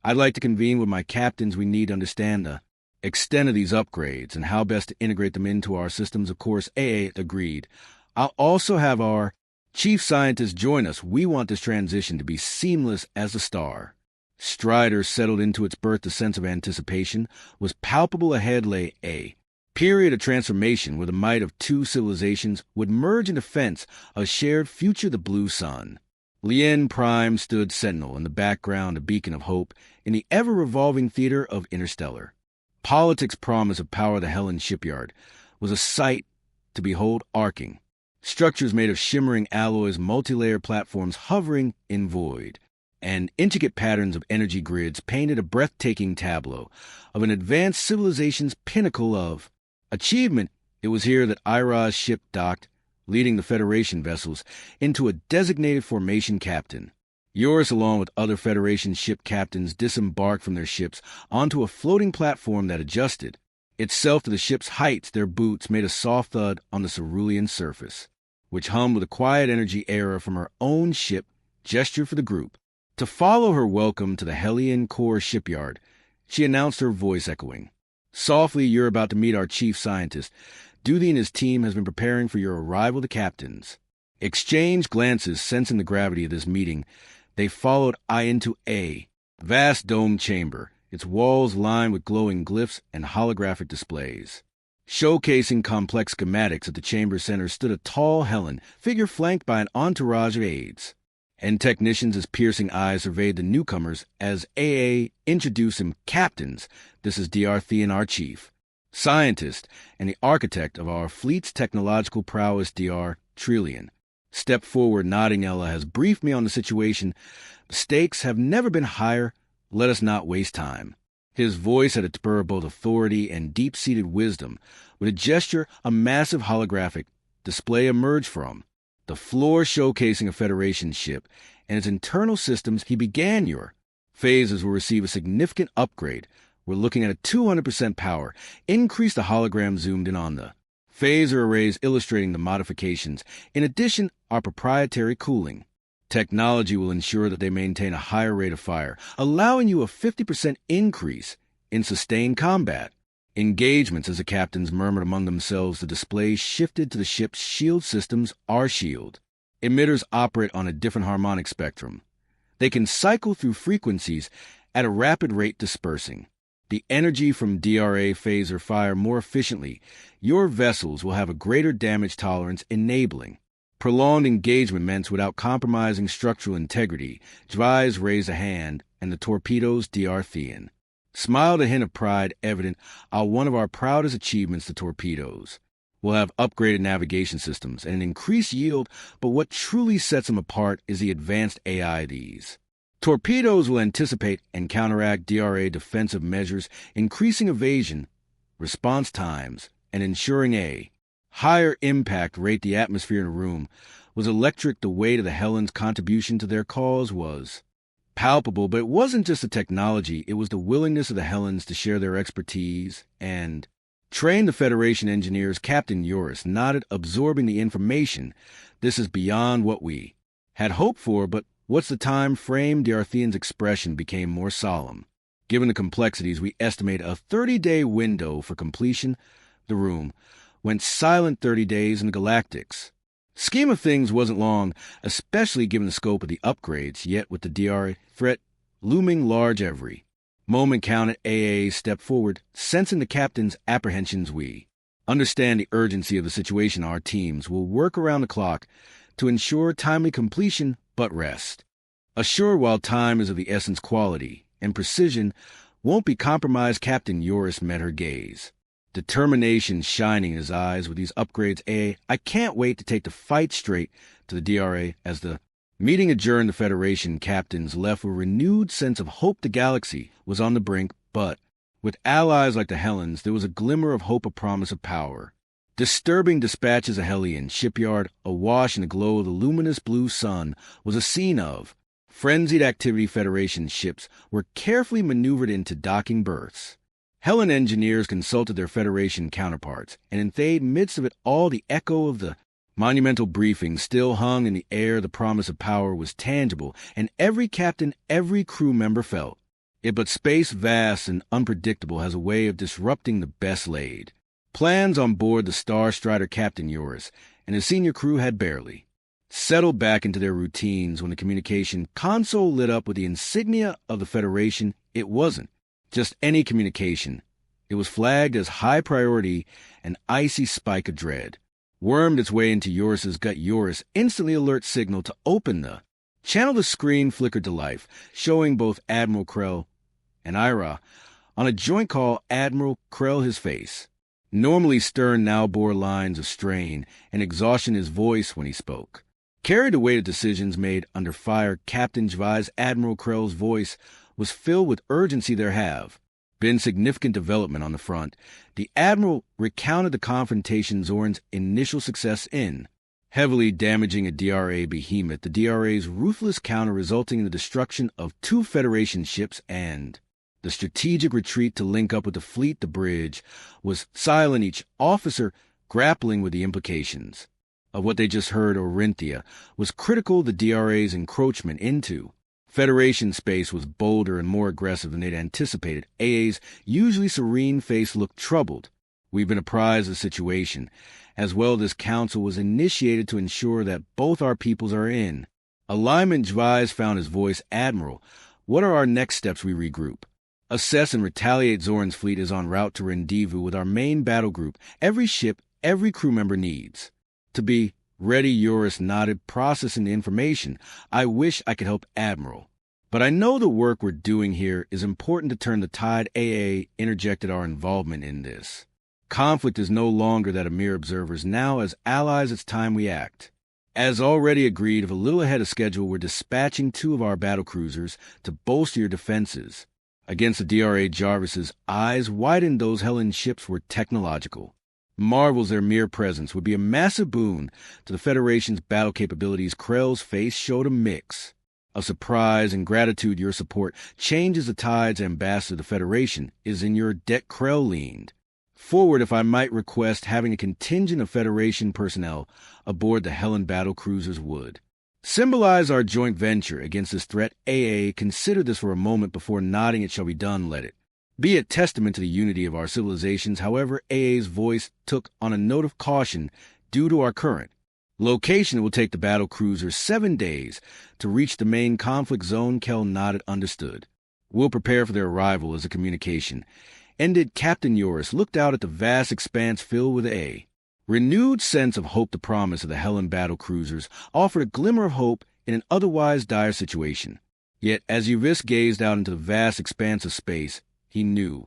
I'd like to convene with my captains. We need to understand the extent of these upgrades and how best to integrate them into our systems. Of course, agreed. I'll also have our chief scientist join us. We want this transition to be seamless as the Star Strider settled into its berth. The sense of anticipation was palpable. Ahead lay a period of transformation where the might of two civilizations would merge in defense of a shared future. The blue sun. Lien Prime stood sentinel in the background, a beacon of hope in the ever-revolving theater of interstellar politics. Promise of power. The Hellen shipyard was a sight to behold. Arcing structures made of shimmering alloys, multi-layered platforms hovering in void, and intricate patterns of energy grids painted a breathtaking tableau of an advanced civilization's pinnacle of achievement. It was here that Ira's ship docked, leading the Federation vessels into a designated formation. Captain Eurus, along with other Federation ship captains, disembarked from their ships onto a floating platform that adjusted itself to the ship's heights. Their boots made a soft thud on the cerulean surface, which hummed with a quiet energy. Era from her own ship gestured for the group to follow her. Welcome to the Hellion Core shipyard, she announced, her voice echoing softly. You're about to meet our chief scientist. Duty and his team has been preparing for your arrival. The captains exchanged glances, sensing the gravity of this meeting. They followed into a vast domed chamber, its walls lined with glowing glyphs and holographic displays. Showcasing complex schematics at the chamber center stood a tall Hellen figure flanked by an entourage of aides and technicians. His piercing eyes surveyed the newcomers as introduced him. Captains, this is Dr. Thean, our chief scientist and the architect of our fleet's technological prowess. Dr. Trillian stepped forward, nodding. Ella has briefed me on the situation. The stakes have never been higher. Let us not waste time. His voice had a spur of both authority and deep-seated wisdom. With a gesture, a massive holographic display emerged from the floor, showcasing a Federation ship and its internal systems. He began. Your phases will receive a significant upgrade. We're looking at a 200% power increase. The hologram zoomed in on the phaser arrays, illustrating the modifications. In addition, our proprietary cooling technology will ensure that they maintain a higher rate of fire, allowing you a 50% increase in sustained combat engagements. As the captains murmured among themselves, the display shifted to the ship's shield systems. Our shield emitters operate on a different harmonic spectrum. They can cycle through frequencies at a rapid rate, dispersing the energy from DRA phaser fire more efficiently. Your vessels will have a greater damage tolerance, enabling prolonged engagements without compromising structural integrity. Jvais raised a hand, and the torpedoes. Dr. Thean smiled, a hint of pride evident on one of our proudest achievements, the torpedoes. We'll have upgraded navigation systems and an increased yield, but what truly sets them apart is the advanced AI of these. Torpedoes will anticipate and counteract DRA defensive measures, increasing evasion, response times, and ensuring a higher impact rate. The atmosphere in the room was electric. The weight of the Helens' contribution to their cause was palpable, but it wasn't just the technology, it was the willingness of the Helens to share their expertise and train the Federation engineers. Captain Eurus nodded, absorbing the information. This is beyond what we had hoped for, but what's the time frame? The Arthean's expression became more solemn. Given the complexities, we estimate a 30-day window for completion. The room went silent. 30 days in the galactics scheme of things wasn't long, especially given the scope of the upgrades, yet with the DRA threat looming large every moment counted. AA stepped forward, sensing the captain's apprehensions. We understand the urgency of the situation. Our teams will work around the clock to ensure timely completion, but rest assured, while time is of the essence, quality and precision won't be compromised. Captain Eurus met her gaze, determination shining in his eyes. With these upgrades, I can't wait to take the fight straight to the DRA. As the meeting adjourned, the Federation captains left with a renewed sense of hope. The galaxy was on the brink, but with allies like the Helens, there was a glimmer of hope, a promise of power. Disturbing dispatches. A Hellion shipyard, awash in the glow of the luminous blue sun, was a scene of frenzied activity. Federation ships were carefully maneuvered into docking berths. Hellen engineers consulted their Federation counterparts, and in the midst of it all, the echo of the monumental briefing still hung in the air. The promise of power was tangible, and every captain, every crew member felt it. But space, vast and unpredictable, has a way of disrupting the best laid plans. On board the Star Strider, Captain Eurus and his senior crew had barely settled back into their routines when the communication console lit up with the insignia of the Federation. It wasn't just any communication. It was flagged as high priority. An icy spike of dread wormed its way into Eurus's gut. Eurus instantly alert signal to open the channel. The screen flickered to life, showing both Admiral Krell and Ira on a joint call. Admiral Krell, his face, normally stern, now bore lines of strain and exhaustion. His voice, when he spoke, carried the weight of decisions made under fire. Captain Jvi's, Admiral Krell's voice, was filled with urgency. There have been significant development on the front. The Admiral recounted the confrontation, Zorn's initial success in heavily damaging a DRA behemoth, the DRA's ruthless counter resulting in the destruction of 2 Federation ships, and the strategic retreat to link up with the fleet. The bridge was silent, each officer grappling with the implications of what they just heard. Orinthia was critical. The DRA's encroachment into Federation space was bolder and more aggressive than they'd anticipated. AA's usually serene face looked troubled. We've been apprised of the situation. As well, this council was initiated to ensure that both our peoples are in alignment. Jvi's found his voice. Admiral, what are our next steps? We regroup, assess, and retaliate. Zorn's fleet is en route to rendezvous with our main battle group. Every ship, every crew member needs to be ready. Eurus nodded, processing the information. I wish I could help, Admiral, but I know the work we're doing here is important to turn the tide. AA interjected, our involvement in this conflict is no longer that of mere observers. Now, as allies, it's time we act. As already agreed, if a little ahead of schedule, we're dispatching 2 of our battlecruisers to bolster your defenses against the DRA. Jarvis's eyes widened. Those Hellen ships were technological marvels. Their mere presence would be a massive boon to the Federation's battle capabilities. Krell's face showed a mix of surprise and gratitude. Your support changes the tides. Ambassador, the Federation is in your debt. Krell leaned forward. If I might request, having a contingent of Federation personnel aboard the Hellen battle cruisers would symbolize our joint venture against this threat. AA considered this for a moment before nodding. It shall be done. Let it be a testament to the unity of our civilizations. However, AA's voice took on a note of caution. Due to our current location, it will take the battle cruisers 7 days to reach the main conflict zone. Kell nodded, understood. We'll prepare for their arrival. As the communication ended, Captain Eurus looked out at the vast expanse filled with a renewed sense of hope. The promise of the Hellen battle cruisers offered a glimmer of hope in an otherwise dire situation. Yet, as Eurus gazed out into the vast expanse of space, He knew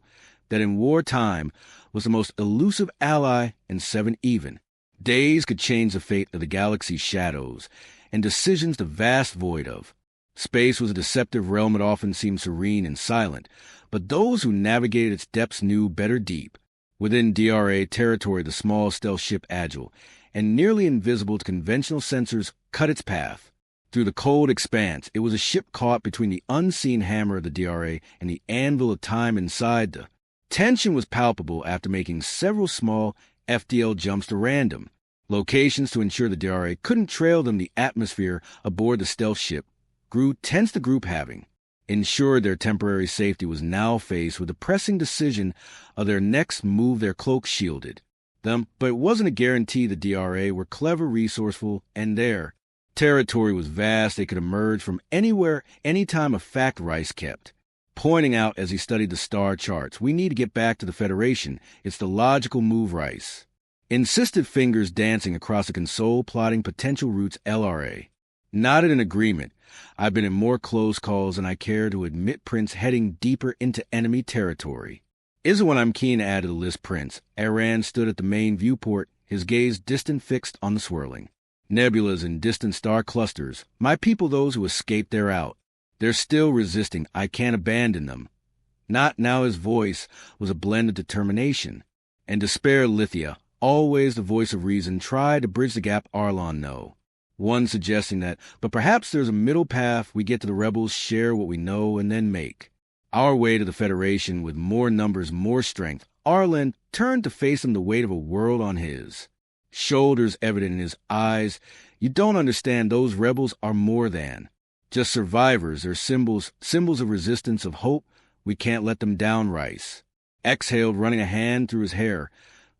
that in wartime was the most elusive ally in Seven Even. Days could change the fate of the galaxy's shadows, and decisions the vast void of. Space was a deceptive realm that often seemed serene and silent, but those who navigated its depths knew better deep. Within DRA territory, the small stealth ship Agile, and nearly invisible to conventional sensors, cut its path. Through the cold expanse, it was a ship caught between the unseen hammer of the DRA and the anvil of time inside the. Tension was palpable after making several small FDL jumps to random locations to ensure the DRA couldn't trail them. The atmosphere aboard the stealth ship grew tense, the group having ensured their temporary safety was now faced with the pressing decision of their next move. Their cloaks shielded them, but it wasn't a guarantee. The DRA were clever, resourceful, and their territory was vast. They could emerge from anywhere, anytime, a fact Rice kept pointing out as he studied the star charts. "We need to get back to the Federation. It's the logical move," Rice insisted, fingers dancing across the console, plotting potential routes. LRA nodded in agreement. "I've been in more close calls than I care to admit, Prince, heading deeper into enemy territory isn't what I'm keen to add to the list, Prince." Aran stood at the main viewport, his gaze distant, fixed on the swirling nebulas and distant star clusters. "My people, those who escaped, they're out. They're still resisting. I can't abandon them." Not now. His voice was a blend of determination and despair. Lithia, always the voice of reason, tried to bridge the gap. Arlon, no. One suggesting that, but perhaps there's a middle path. We get to the rebels, share what we know, and then make our way to the Federation with more numbers, more strength. Arlen turned to face him, the weight of a world on his shoulders evident in his eyes. "You don't understand. Those rebels are more than just survivors. They're symbols of resistance, of hope. We can't let them down." Rice exhaled, running a hand through his hair.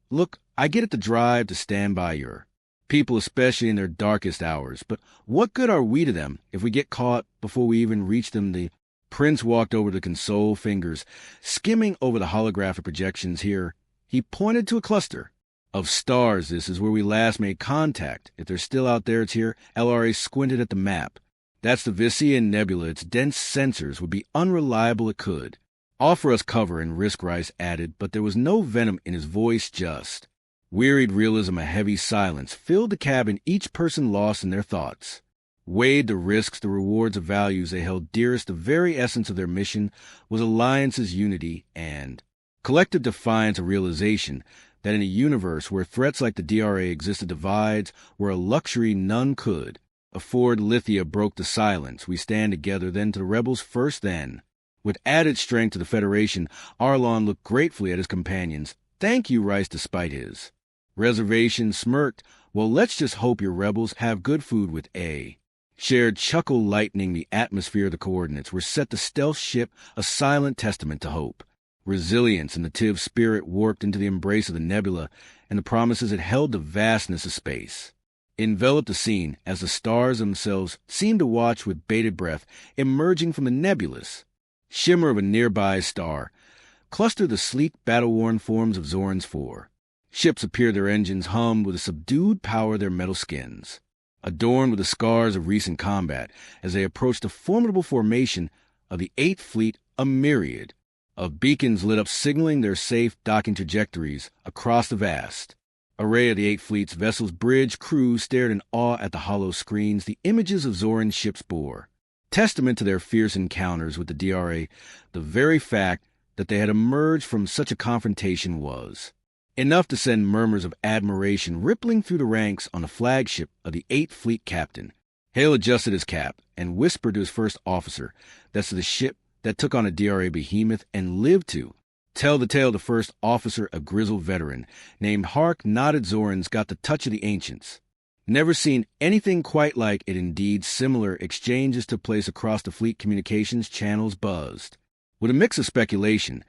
"Look, I get it, the drive to stand by your people, especially in their darkest hours. But what good are we to them if we get caught before we even reach them?" The Prince walked over to the console, fingers skimming over the holographic projections. "Here." He pointed to a cluster of stars. "This is where we last made contact. If they're still out there, it's here." LRA squinted at the map. "That's the Visian Nebula. Its dense sensors would be unreliable. It could offer us cover and risk," Rice added, but there was no venom in his voice, just wearied realism. A heavy silence filled the cabin, each person lost in their thoughts. Weighed the risks, the rewards of values they held dearest. The very essence of their mission was alliance's unity and collective defiance, a realization that in a universe where threats like the DRA existed, divides were a luxury none could afford. Lithia broke the silence. "We stand together, then to the rebels first, then." With added strength to the Federation, Arlon looked gratefully at his companions. "Thank you," Rice, despite his reservation, smirked. "Well, let's just hope your rebels have good food." With a shared chuckle lightening the atmosphere, the coordinates were set. The stealth ship, a silent testament to hope, resilience, and the Tiv spirit, warped into the embrace of the nebula, and the promises it held. The vastness of space enveloped the scene as the stars themselves seemed to watch with bated breath. Emerging from the nebulous shimmer of a nearby star clustered the sleek, battle-worn forms of Zoran's four ships. Appeared, their engines hummed with a subdued power, their metal skins adorned with the scars of recent combat. As they approached the formidable formation of the Eighth Fleet, a myriad of beacons lit up, signaling their safe docking trajectories across the vast array of the Eighth Fleet's vessels. Bridge crews stared in awe at the hollow screens. The images of Zoran's ships bore testament to their fierce encounters with the DRA. The very fact that they had emerged from such a confrontation was enough to send murmurs of admiration rippling through the ranks. On the flagship of the Eighth Fleet, Captain Hale adjusted his cap and whispered to his first officer, "That's the ship that took on a DRA behemoth and lived to tell the tale." The first officer, a grizzled veteran named Hark, nodded. "Zoran's got the touch of the ancients. Never seen anything quite like it." Indeed, similar exchanges took place across the fleet. Communications channels buzzed with a mix of speculation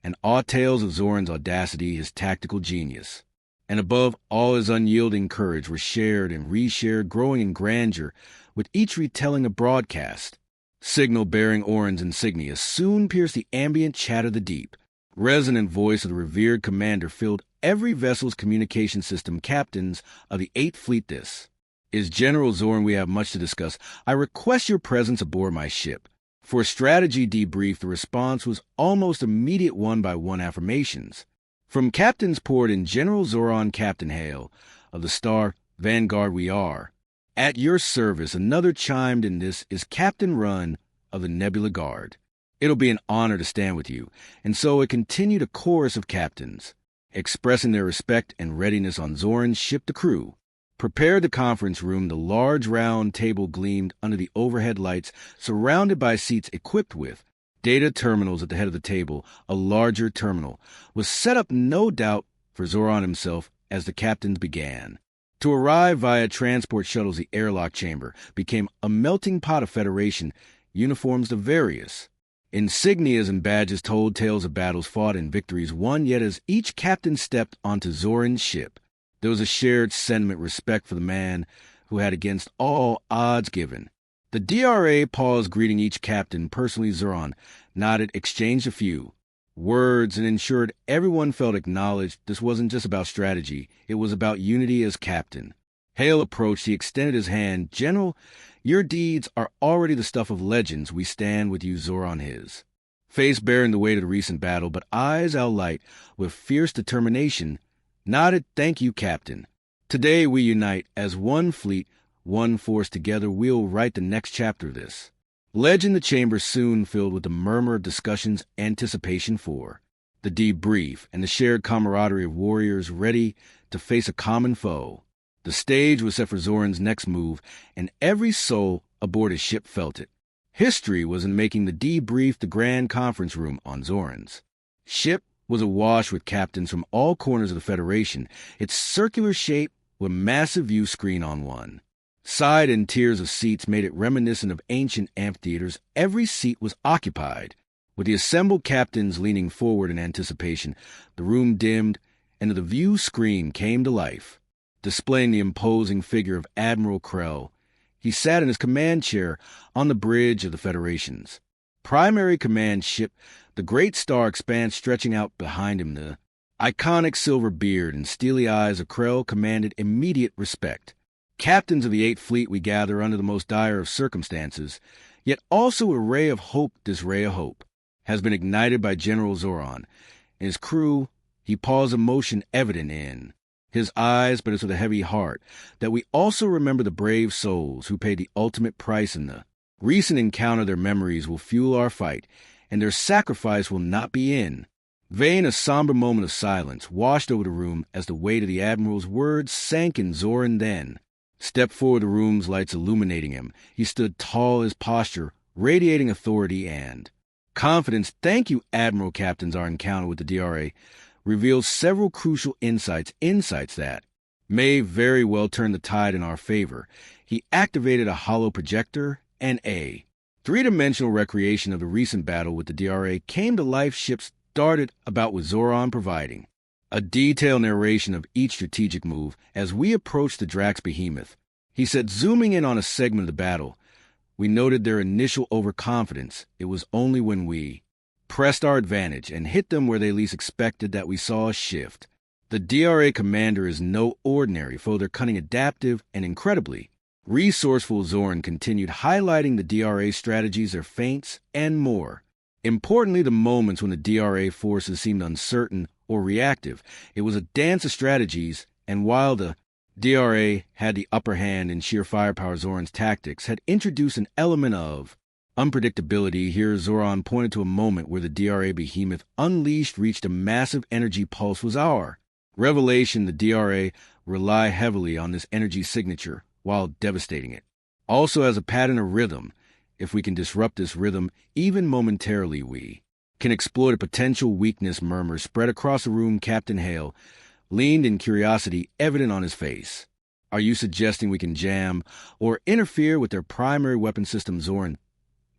and awe tales of Zoran's audacity, his tactical genius, and above all his unyielding courage, were shared and reshared, growing in grandeur with each retelling. A broadcast signal bearing Orin's insignia soon pierced the ambient chatter of the deep. Resonant voice of the revered commander filled every vessel's communication system. "Captains of the Eighth Fleet, this is General Zoran. We have much to discuss. I request your presence aboard my ship For a strategy debrief, the response was almost immediate one-by-one affirmations. From Captain's Port in General Zoran Captain Hale of the Star Vanguard we are. At your service, another chimed in. This is Captain Run of the Nebula Guard. It'll be an honor to stand with you. And so it continued a chorus of captains, expressing their respect and readiness on Zoran's ship. The crew prepared the conference room. The large round table gleamed under the overhead lights, surrounded by seats equipped with data terminals. At the head of the table, a larger terminal was set up, no doubt, for Zoran himself as the captains began. To arrive via transport shuttles, the airlock chamber became a melting pot of Federation uniforms of various insignias and badges told tales of battles fought and victories won. Yet as each captain stepped onto Zoran's ship, there was a shared sentiment, respect for the man who had against all odds given. The DRA paused, greeting each captain personally. Zoran nodded, exchanged a few words, and ensured everyone felt acknowledged. This wasn't just about strategy, it was about unity as captain. Hale approached. He extended his hand. General, your deeds are already the stuff of legends. We stand with you. Zoran, his face bearing the weight of the recent battle, but eyes alight with fierce determination, nodded. Thank you, Captain. Today we unite as one fleet, one force. Together we'll write the next chapter of this legend. The chamber soon filled with the murmur of discussions, anticipation for the debrief, and the shared camaraderie of warriors ready to face a common foe. The stage was set for Zoran's next move, and every soul aboard his ship felt it. History was in making. The debrief, the grand conference room on Zoran's ship, was awash with captains from all corners of the Federation, its circular shape with massive view screen on one side and tiers of seats made it reminiscent of ancient amphitheaters. Every seat was occupied, with the assembled captains leaning forward in anticipation. The room dimmed, and the view screen came to life, displaying the imposing figure of Admiral Krell. He sat in his command chair on the bridge of the Federation's primary command ship, the great star expanse stretching out behind him. The iconic silver beard and steely eyes of Krell commanded immediate respect. Captains of the 8th Fleet, we gather under the most dire of circumstances, yet also a ray of hope. This ray of hope has been ignited by General Zoran and his crew. He paused, emotion evident in his eyes, but it's with a heavy heart that we also remember the brave souls who paid the ultimate price in the recent encounter. Their memories will fuel our fight, and their sacrifice will not be in vain. A somber moment of silence washed over the room as the weight of the Admiral's words sank in. Zoran then stepped forward, the room's lights illuminating him. He stood tall, his posture radiating authority and confidence. Thank you, Admiral. Captains, our encounter with the DRA reveals several crucial insights that may very well turn the tide in our favor. He activated a hollow projector, and a three-dimensional recreation of the recent battle with the DRA came to life. Ships darted about with Zoran providing a detailed narration of each strategic move. As we approached the Drax behemoth, he said, zooming in on a segment of the battle, we noted their initial overconfidence. It was only when we pressed our advantage and hit them where they least expected that we saw a shift. The DRA commander is no ordinary foe. They're cunning, adaptive, and incredibly resourceful. Zoran continued, highlighting the DRA strategies, their feints, and more. Importantly, the moments when the DRA forces seemed uncertain or reactive. It was a dance of strategies, and while the DRA had the upper hand in sheer firepower, Zoran's tactics had introduced an element of unpredictability. Here, Zoran pointed to a moment where the DRA behemoth unleashed reached a massive energy pulse. Was our revelation. The DRA rely heavily on this energy signature while devastating it. Also as a pattern of rhythm. If we can disrupt this rhythm, even momentarily, we can exploit a potential weakness. Murmurs spread across the room. Captain Hale leaned in, curiosity evident on his face. Are you suggesting we can jam or interfere with their primary weapon system? Zoran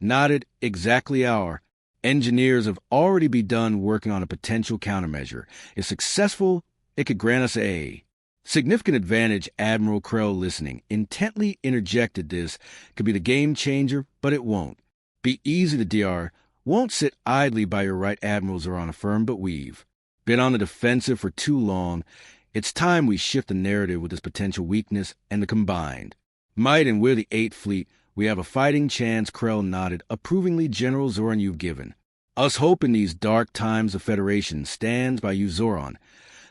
nodded. Exactly. Our engineers have already begun working on a potential countermeasure. If successful, it could grant us a significant advantage. Admiral Krell, listening intently, interjected, this could be the game changer, but it won't be easy. The DR won't sit idly by your right, Admiral. Zoran affirmed, but we've been on the defensive for too long. It's time we shift the narrative with this potential weakness and the combined might, and we're the 8th Fleet. We have a fighting chance, Krell nodded. Approvingly, General Zoran, you've given us hope in these dark times. The Federation stands by you, Zoran.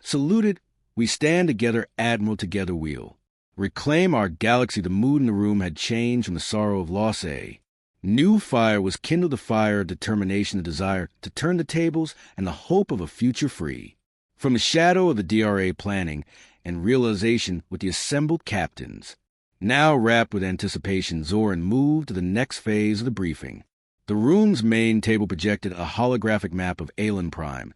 Saluted, we stand together, Admiral, together we'll reclaim our galaxy. The mood in the room had changed from the sorrow of loss. A new fire was kindled, the fire of determination, the desire to turn the tables, and the hope of a future free from the shadow of the DRA planning and realization. With the assembled captains now wrapped with anticipation, Zoran moved to the next phase of the briefing. The room's main table projected a holographic map of Aelin Prime.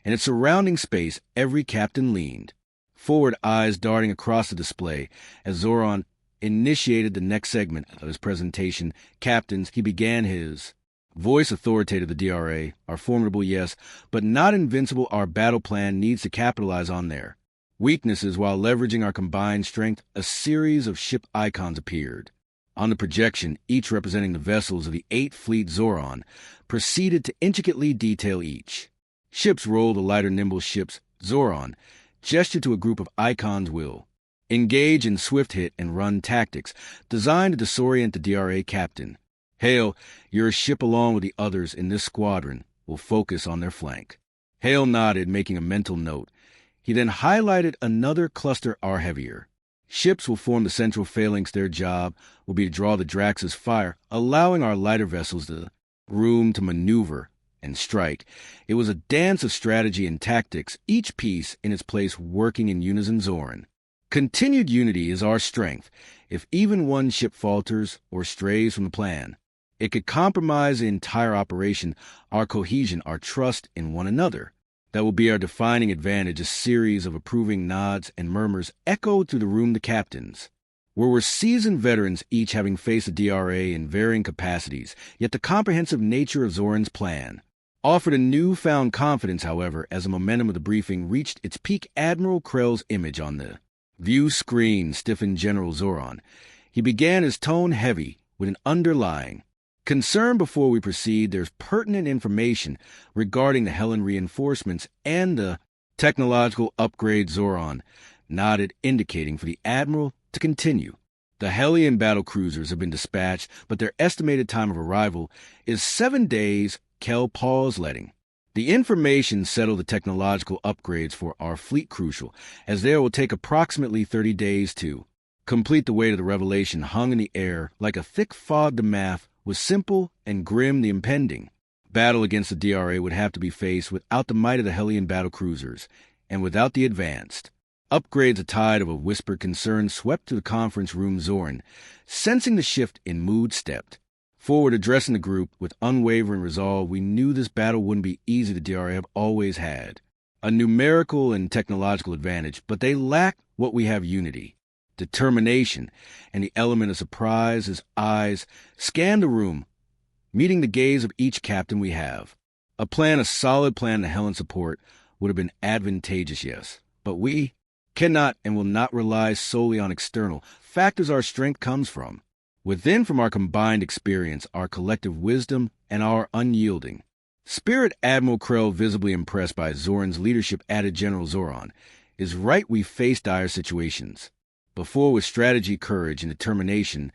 In its surrounding space, every captain leaned forward, eyes darting across the display. As Zoran initiated the next segment of his presentation, captains, he began, his voice authoritative. The DRA are formidable, yes, but not invincible. Our battle plan needs to capitalize on their weaknesses while leveraging our combined strength. A series of ship icons appeared on the projection, each representing the vessels of the 8th Fleet. Zoran proceeded to intricately detail each ship's role. The lighter, nimble ships, Zoran gestured to a group of icons, will engage in swift hit and run tactics designed to disorient the DRA captain. Hale, your ship along with the others in this squadron will focus on their flank. Hale nodded, making a mental note. He then highlighted another cluster. Our heavier ships will form the central phalanx. Their job will be to draw the Drax's fire, allowing our lighter vessels the room to maneuver and strike. It was a dance of strategy and tactics, each piece in its place working in unison. Zoran, continued unity is our strength. If even one ship falters or strays from the plan, it could compromise the entire operation. Our cohesion, our trust in one another, that will be our defining advantage. A series of approving nods and murmurs echoed through the room. The captains were seasoned veterans, each having faced the DRA in varying capacities, yet the comprehensive nature of Zoran's plan offered a newfound confidence. However, as the momentum of the briefing reached its peak, Admiral Krell's image on the view screen stiffened. General Zoran, he began, his tone heavy with an underlying concern. Before we proceed, there's pertinent information regarding the Helen reinforcements and the technological upgrade. Zoran nodded, indicating for the Admiral to continue. The Hellion battle cruisers have been dispatched, but their estimated time of arrival is 7 days. Kell paused, letting the information settle. The technological upgrades for our fleet crucial, as there will take approximately 30 days to complete. The weight of the revelation hung in the air like a thick fog. The math was simple and grim. The impending battle against the DRA would have to be faced without the might of the Hellion battle cruisers and without the advanced upgrades. A tide of a whispered concern swept through the conference room. Zoran, sensing the shift in mood, stepped forward, addressing the group with unwavering resolve. We knew this battle wouldn't be easy. The DRA have always had a numerical and technological advantage, but they lack what we have: unity, determination, and the element of surprise. His eyes scanned the room, meeting the gaze of each captain. We have a plan, a solid plan. The Helen support would have been advantageous, yes, but we cannot and will not rely solely on external factors. Our strength comes from within, from our combined experience, our collective wisdom, and our unyielding spirit. Admiral Krell, visibly impressed by Zoran's leadership, added, General Zoran is right. We face dire situations before. With strategy, courage, and determination,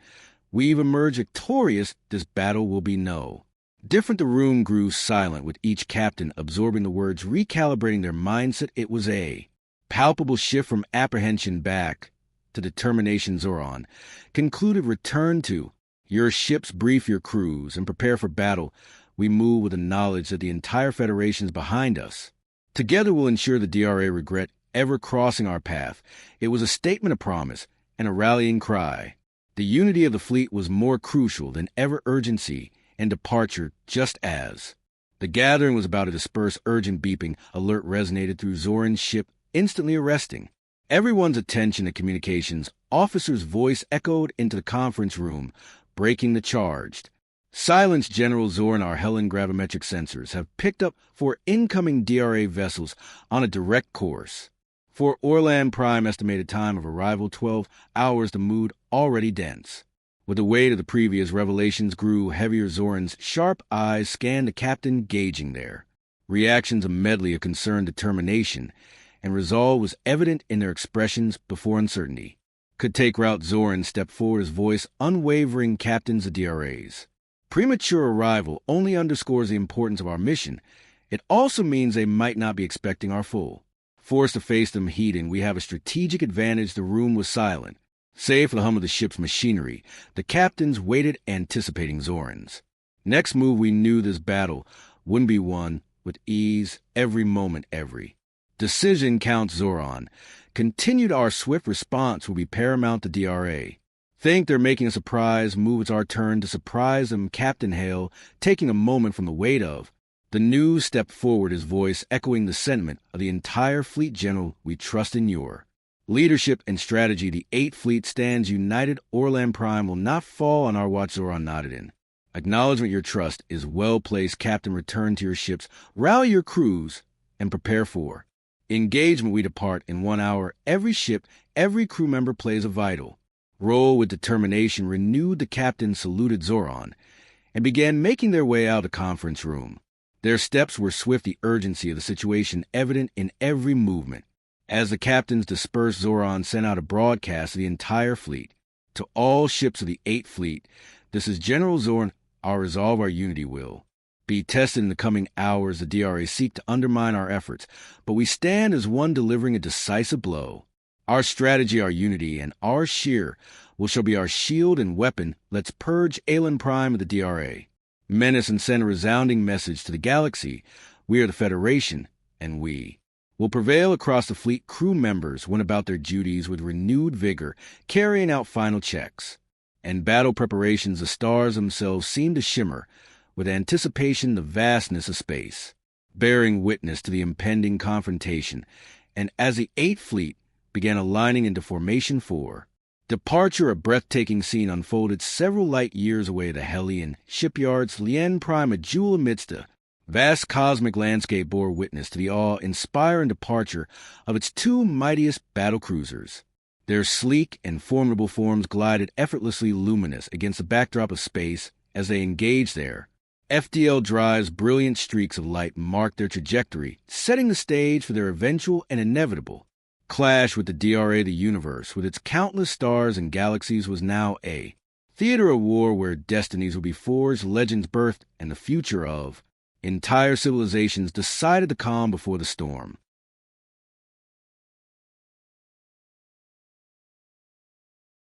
we've emerged victorious. This battle will be no different. The room grew silent, with each captain absorbing the words, recalibrating their mindset. It was a palpable shift from apprehension back to determination. Zoran concluded, return to your ships, brief your crews, and prepare for battle. We move with the knowledge that the entire Federation is behind us. Together we'll ensure the DRA regret ever crossing our path. It was a statement of promise and a rallying cry. The unity of the fleet was more crucial than ever. Urgency and departure, just as the gathering was about to disperse. Urgent beeping alert resonated through Zoran's ship, instantly arresting everyone's attention. The communications officer's voice echoed into the conference room, breaking the charged silence. General Zoran, our Helen gravimetric sensors have picked up 4 incoming DRA vessels on a direct course for Orlan Prime. Estimated time of arrival 12 hours. The mood already dense with the weight of the previous revelations grew heavier. Zoran's sharp eyes scanned the captain, gauging their reactions. A medley of concern, determination, and resolve was evident in their expressions before uncertainty Could take route Zoran stepped forward, his voice unwavering, captains of DRAs. Premature arrival only underscores the importance of our mission. It also means they might not be expecting our full. Forced to face them heating, we have a strategic advantage. The room was silent. Save for the hum of the ship's machinery, the captains waited, anticipating Zoran's next move. We knew this battle wouldn't be won with ease. Every moment, every decision counts. Zoran continued. Our swift response will be paramount to DRA. Think they're making a surprise move. It's our turn to surprise them. Captain Hale, taking a moment from the weight of the news, stepped forward, his voice echoing the sentiment of the entire fleet. General, we trust in your leadership and strategy. The 8th Fleet stands united. Orlan Prime will not fall on our watch. Zoran nodded in acknowledgement. Your trust is well placed, Captain. Return to your ships, rally your crews, and prepare for engagement. We depart in 1 hour. Every ship, every crew member plays a vital role with determination renewed. The captain saluted Zoran and began making their way out of the conference room. Their steps were swift, the urgency of the situation evident in every movement. As the captains dispersed, Zoran sent out a broadcast to the entire fleet. To all ships of the 8th Fleet, this is General Zoran. Our resolve, our unity will be tested in the coming hours. The DRA seek to undermine our efforts, but we stand as one, delivering a decisive blow. Our strategy, our unity, and our sheer shall be our shield and weapon. Let's purge Alan Prime of the DRA menace and send a resounding message to the galaxy. We are the Federation, and we will prevail. Across the fleet, crew members went about their duties with renewed vigor, carrying out final checks and battle preparations. The stars themselves seemed to shimmer with anticipation. The vastness of space bearing witness to the impending confrontation. And as the 8th Fleet began aligning into formation for departure, a breathtaking scene unfolded several light years away. The Hellion shipyards, Lien Prime, a jewel amidst a vast cosmic landscape, bore witness to the awe-inspiring departure of its 2 mightiest battle cruisers. Their sleek and formidable forms glided effortlessly luminous against the backdrop of space as they engaged there. FDL Drive's brilliant streaks of light marked their trajectory, setting the stage for their eventual and inevitable clash with the DRA. The universe, with its countless stars and galaxies, was now a theater of war where destinies would be forged, legends birthed, and the future of entire civilizations decided. The calm before the storm.